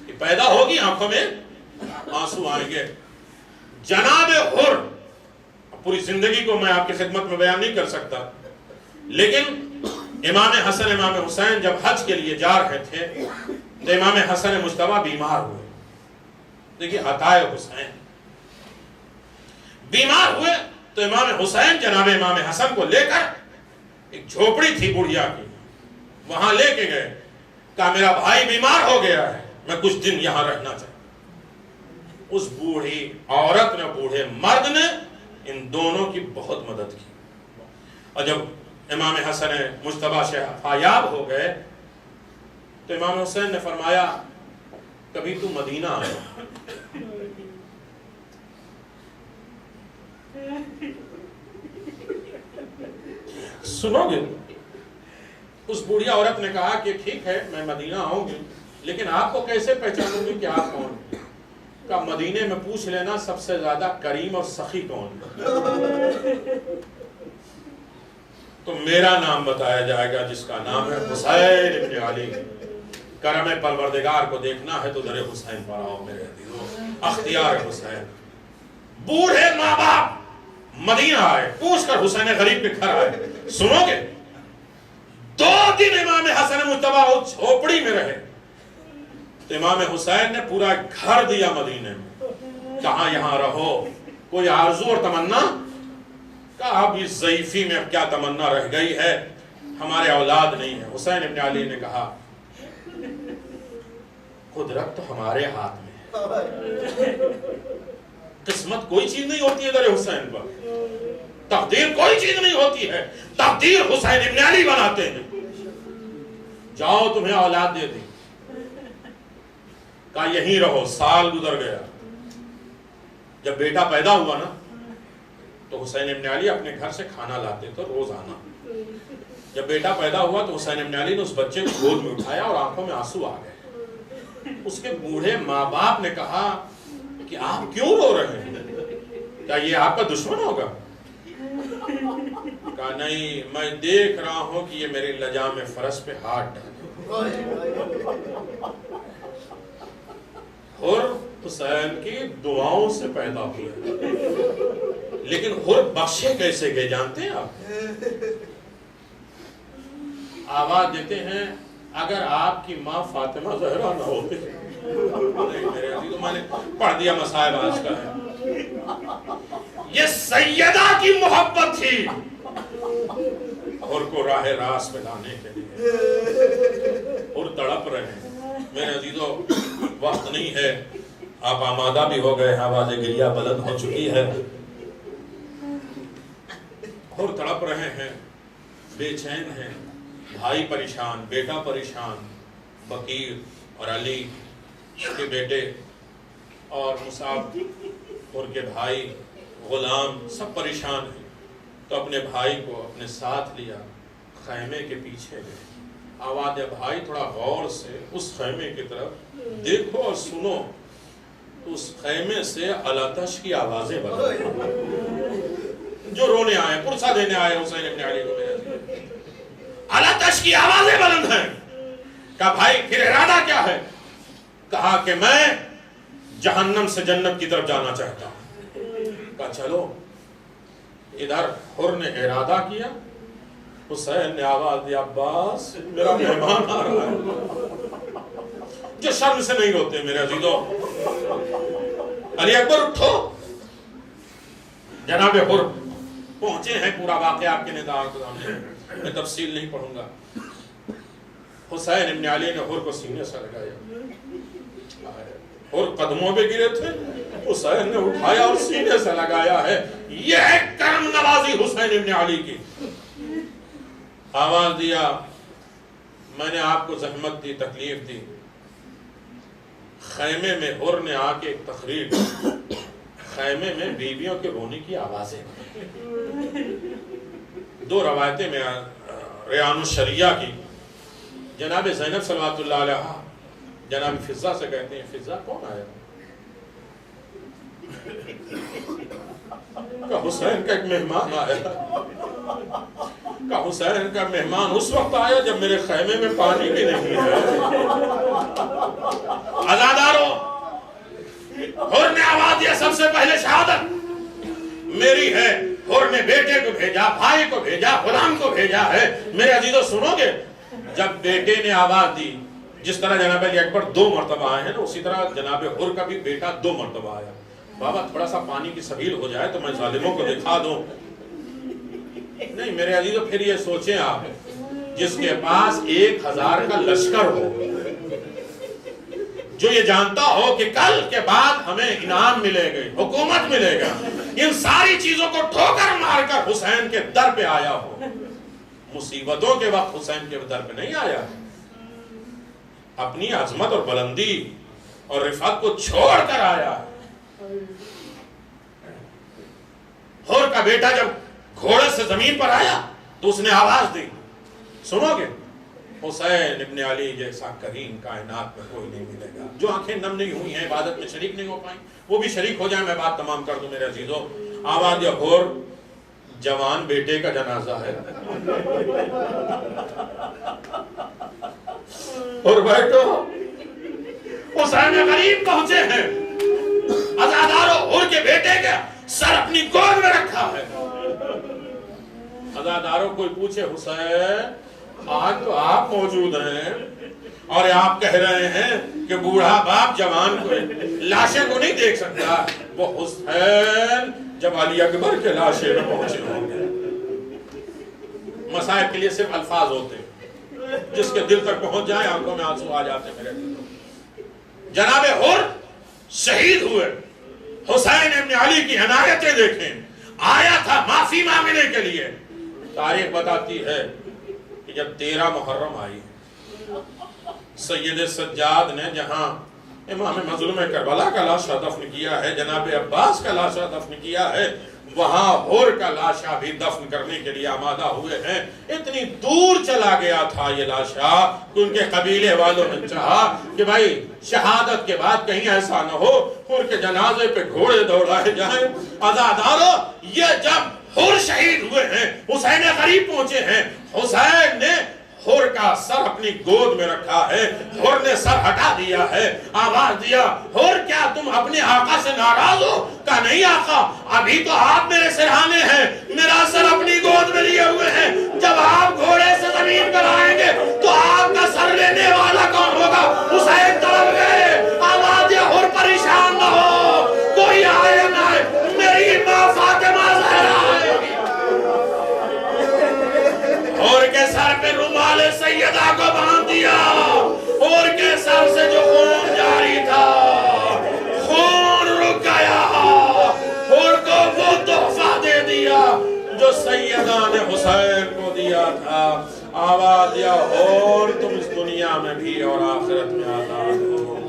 [SPEAKER 1] کی پیدا ہوگی آنکھوں میں آنسو آئیں گے. جناب حر، پوری زندگی کو میں آپ کی خدمت میں بیان نہیں کر سکتا، لیکن امام حسن امام حسین جب حج کے لیے جا رہے تھے تو امام حسن مجتبیٰ بیمار ہوئے. دیکھیے عطائے حسین بیمار ہوئے تو امام حسین جناب امام حسن کو لے کر ایک جھوپڑی تھی بڑھیا کی، وہاں لے کے گئے. کہا میرا بھائی بیمار ہو گیا ہے، میں کچھ دن یہاں رہنا چاہتا ہوں. اس بوڑھی عورت نے، بوڑھے مرد نے ان دونوں کی بہت مدد کی. اور جب امام حسن مجتبیٰ فایاب ہو گئے تو امام حسین نے فرمایا کبھی تو مدینہ آیا. سنو گے؟ اس بوڑھی عورت نے کہا کہ ٹھیک ہے میں مدینہ آؤں گی، لیکن آپ کو کیسے پہچانوں گی کہ آپ کون ہیں؟ کہا مدینے میں پوچھ لینا سب سے زیادہ کریم اور سخی کون ہے، تو میرا نام بتایا جائے گا جس کا نام ہے حسین ابن علی. کرم پروردگار کو دیکھنا ہے تو در حسین پر آؤ میرے عزیزو، اختیار حسین. بوڑھے ماں باپ مدینہ آئے، پوچھ کر حسین غریب کے گھر آئے. سنو گے؟ 2 دن امام حسن مجتبیٰ جھوپڑی میں رہے تو امام حسین نے پورا گھر دیا مدینے میں. کہاں یہاں رہو، کوئی آرزو اور تمنا؟ کہا اب اس ضعیفی میں اب کیا تمنا رہ گئی ہے، ہمارے اولاد نہیں ہے. حسین ابن علی نے کہا قدرت تو ہمارے ہاتھ میں ہے، قسمت کوئی چیز نہیں ہوتی ہے در حسین پر، تقدیر کوئی چیز نہیں ہوتی ہے، تقدیر حسین ابن علی بناتے ہیں. جاؤ تمہیں اولاد دے دی. کہا یہیں رہو. سال گزر گیا. جب بیٹا پیدا ہوا نا تو حسین ابن علی اپنے گھر سے کھانا لاتے تھے روزانہ. جب بیٹا پیدا ہوا تو حسین ابن علی نے اس بچے کو گود میں اٹھایا اور آنکھوں میں آنسو آ گئے. اس کے بوڑھے ماں باپ نے کہا کہ آپ کیوں رو رہے ہیں، کیا یہ آپ کا دشمن ہوگا؟ کہا نہیں، میں دیکھ رہا ہوں کہ یہ میرے لجام فرس پہ ہاتھ ڈالے. اور حسین کی دعاؤں سے پیدا ہوئے. لیکن حر بخشے کیسے گئے جانتے ہیں آپ؟ آواز دیتے ہیں اگر آپ کی ماں فاطمہ زہرا نہ ہوتی. نہیں میرے عزیزو، میں نے پڑھ دیا مصائب آج کا ہے. یہ سیدہ کی محبت تھی حر کو راہ راست پہ لانے کے لیے. حر تڑپ رہے ہیں میرے عزیزو. وقت نہیں ہے، آپ آمادہ بھی ہو گئے، آواز گریہ بلند ہو چکی ہے. حر تڑپ رہے ہیں، بے چین ہیں. بھائی پریشان، بیٹا پریشان، بکیر اور علی کے بیٹے اور مصعب حر کے بھائی غلام سب پریشان ہیں. تو اپنے بھائی کو اپنے ساتھ لیا، خیمے کے پیچھے گئے. آواز ہے بھائی تھوڑا غور سے اس خیمے کی طرف دیکھو اور سنو. تو اس خیمے سے الاتش کی آوازیں بلند، جو رونے آئے، پرسہ دینے آئے حسین ابن علی کو. الاتش کی آوازیں بلند ہیں. کہا بھائی پھر ارادہ کیا ہے؟ کہا کہ میں جہنم سے جنت کی طرف جانا چاہتا ہوں. کہا چلو. ادھر حر نے ارادہ کیا، حسین نے آواز دیا عباس میرا مہمان آ رہا ہے. جو شرم سے نہیں روتے میرے عزیزو. علی اکبر اٹھو. جناب حر پہنچے ہیں، پورا واقعہ آپ کے نظام کے سامنے ہے، میں تفصیل نہیں پڑھوں گا. حسین ابن علی نے حر کو سینے سے لگایا. حر قدموں پہ گرے تھے، حسین نے اٹھایا اور سینے سے لگایا ہے. یہ ہے کرم نوازی حسین ابن علی کی. آواز دیا میں نے آپ کو زحمت دی، تکلیف دی. خیمے میں حر نے آ کے ایک تقریر، خیمے میں بیویوں کے رونے کی آوازیں. 2 روایتیں میں ریان الشریعہ کی. جناب زینب صلوات اللہ علیہ جناب فضہ سے کہتے ہیں فضہ کون آیا؟ کہ حسین کا ایک مہمان آیا. کہ حسین کا مہمان اس وقت آیا جب میرے خیمے میں پانی بھی نہیں ہے۔ عزادارو، حر نے آواز دیا سب سے پہلے شہادت میری ہے۔ حر نے بیٹے کو بھیجا، بھائی کو بھیجا، غلام کو بھیجا ہے۔ میرے عزیزو سنو گے، جب بیٹے نے آواز دی، جس طرح جناب علی اکبر 2 مرتبہ آئے ہیں نا، اسی طرح جناب حر کا بھی بیٹا 2 مرتبہ آیا۔ بابا تھوڑا سا پانی کی سبیل ہو جائے تو میں ظالموں کو دکھا دوں۔ نہیں میرے عزیزو، پھر یہ سوچیں آپ، جس کے پاس 1000 کا لشکر ہو، جو یہ جانتا ہو کہ کل کے بعد ہمیں انعام ملے گا، حکومت ملے گا، ان ساری چیزوں کو ٹھوکر مار کر حسین کے در پہ آیا ہو۔ مصیبتوں کے وقت حسین کے در پہ نہیں آیا، اپنی عظمت اور بلندی اور رفعت کو چھوڑ کر آیا۔ حر کا بیٹا جب گھوڑے سے زمین پر آیا تو اس نے آواز دی، سنو گے، حسین ابن علی جیسا کریم کائنات میں کوئی نہیں ملے گا۔ جو آنکھیں نم نہیں ہوئی ہیں، عبادت میں شریک نہیں ہو پائیں، وہ بھی شریک ہو جائیں۔ میں بات تمام کر دوں میرے عزیزو۔ آواز یا حر، جوان بیٹے کا جنازہ ہے، اور بیٹو حسین غریب پہنچے ہیں، عزادارو حر کے بیٹے کا سر اپنی گود میں رکھا ہے۔ عزادارو کوئی پوچھے حسین آج تو آپ موجود ہیں اور آپ کہہ رہے ہیں کہ بوڑھا باپ جوان کو لاشیں کو نہیں دیکھ سکتا، وہ حسین جب علی اکبر کے لاشے میں پہنچے ہوں گے۔ مسائل کے لیے صرف الفاظ ہوتے ہیں، جس کے دل تک پہنچ جائے آنکھوں میں آنسو آ جاتے ہیں۔ میرے جناب حر شہید ہوئے، حسین ابن علی کی عنایتیں دیکھیں، آیا تھا معافی مانگنے کے لیے۔ تاریخ بتاتی ہے کہ جب 13 محرم آئی، سید سجاد نے جہاں امام مظلوم کربلا کا لاشا دفن کیا ہے، جناب عباس کا لاشا دفن کیا ہے، وہاں حر کا لاشا بھی دفن کرنے کے لیے آمادہ ہوئے ہیں۔ اتنی دور چلا گیا تھا یہ لاشا کہ ان کے قبیلے والوں نے چاہا کہ بھائی شہادت کے بعد کہیں ایسا نہ ہو حر کے جنازے پہ گھوڑے دوڑائے جائیں۔ عزادارو، یہ جب حر شہید ہوئے ہیں، حسین غریب پہنچے ہیں، حسین نے حر کا سر اپنی گود میں رکھا ہے، حر نے سر ہٹا دیا ہے، آواز دیا، حر کیا تم اپنے آقا سے ناراض ہو؟ کہا نہیں آقا، ابھی تو آپ میرے سرہانے ہیں، میرا سر اپنی گود میں لیے ہوئے ہیں، جب آپ گھوڑے سے زمین پر آئیں گے تو آپ کا سر لینے والا کون ہوگا؟ حسین طرف گئے، آواز دیا، حر پریشان نہ ہو، کوئی آئے نہ آئے، میری ماں فاطمہ زہرا آئے گی۔ حر کے سر پہ رومال سیدہ کو باندھ دیا، حر کے سر سے جو خون جاری تھا خون رک گیا، حر کو وہ تحفہ دے دیا جو سیدہ نے حسین کو دیا تھا۔ آواز دیا، حر تم اس دنیا میں بھی اور آخرت میں آزاد ہو،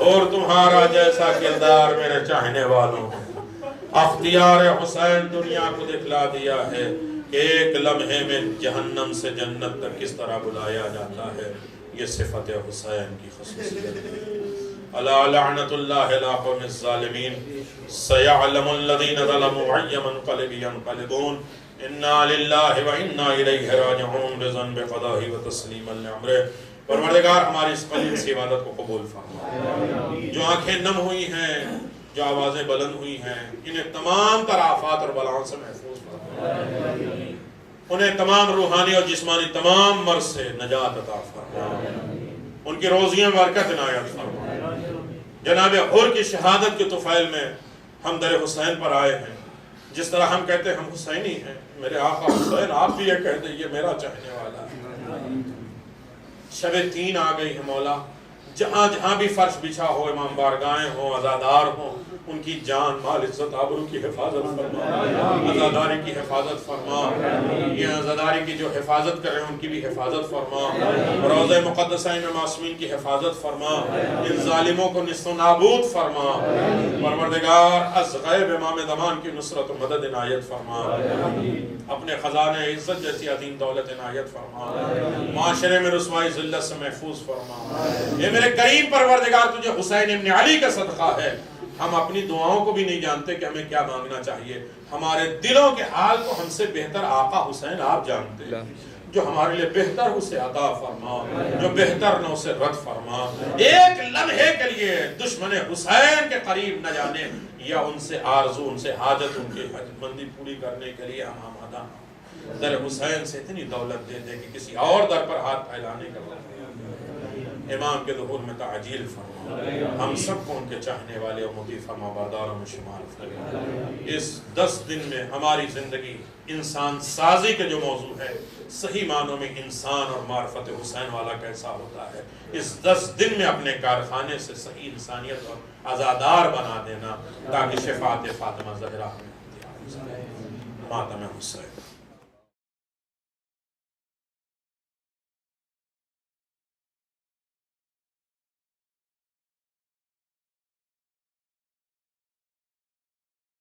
[SPEAKER 1] اور تمہارا جیسا کردار میرے چاہنے والوں ہے۔ اختیار حسین دنیا کو دکھلا دیا ہے، ایک لمحے میں جہنم سے جنت تک کس طرح بلایا جاتا ہے۔ یہ صفت حسین کی خصوصیت ہے۔ الا لعنت اللہ علی قوم الظالمین، سیعلم الذین ظلموا ای منقلب ینقلبون، انا للہ و انا الیہ راجعون، بذنب قضائہ و تسلیما لامرہ۔ پروردگار ہماری اس قلیل سی عبادت کو قبول فرما۔ جو آنکھیں نم ہوئی ہیں، جو آوازیں بلند ہوئی ہیں، انہیں تمام تر آفات اور بلاؤں سے محفوظ فرما، انہیں تمام روحانی اور جسمانی تمام مرض سے نجات عطا فرما، ان کی روزیاں برکت عنایت فرما۔ جناب حر کی شہادت کے طفیل میں ہم در حسین پر آئے ہیں، جس طرح ہم کہتے ہیں ہم حسینی ہیں، میرے آقا حسین، آپ بھی یہ کہتے ہیں یہ میرا چاہنے والا ہے۔ شب تین آ گئی ہے مولا، جہاں جہاں بھی فرش بچھا ہو، امام بارگاہیں ہوں، عزادار ہوں، ان کی جان مال عزت آبرو کی حفاظت فرما، عزاداری کی حفاظت فرما، یہ عزاداری کی جو حفاظت کر رہے ہیں ان کی بھی حفاظت فرما، روضہ مقدسہ میں معصومین کی حفاظت فرما، ان ظالموں کو نصف و نابود فرما، پروردگار از غیب امام زمان کی نصرت و مدد عنایت فرما، اپنے خزانے عزت جیسی عظیم دولت عنایت فرما، معاشرے میں رسوائی ذلت سے محفوظ فرما۔ اے میرے کریم پروردگار، تجھے حسین ابن علی کا صدقہ ہے ہم اپنی دعاؤں کو بھی نہیں جانتے کہ ہمیں کیا مانگنا چاہیے. ہمارے دلوں کے حال کو ہم سے بہتر آقا حسین آپ جانتے ہیں. جو ہمارے لیے بہتر ہو اسے عطا فرما، جو بہتر نہ اسے رد فرما. ایک لمحے کے لیے دشمن حسین کے قریب نہ جانے، یا ان سے آرزو، ان سے حاجت، ان کی حاجت مندی پوری کرنے کے لیے ہم آمادہ. در حسین سے اتنی دولت دے دے کہ کسی اور در پر ہاتھ پھیلانے کا وقت. امام کے ظہور میں تعجیل فرما، ہم سب کو ان کے چاہنے والے اور مطیع فرما برداروں میں شمار فرما. اس 10 دن میں ہماری زندگی انسان سازی کے جو موضوع ہے، صحیح معنوں میں انسان اور معرفت حسین والا کیسا ہوتا ہے، اس 10 دن میں اپنے کارخانے سے صحیح انسانیت اور عزادار بنا دینا، تاکہ شفاعت فاطمہ زہرا ماتم حسین.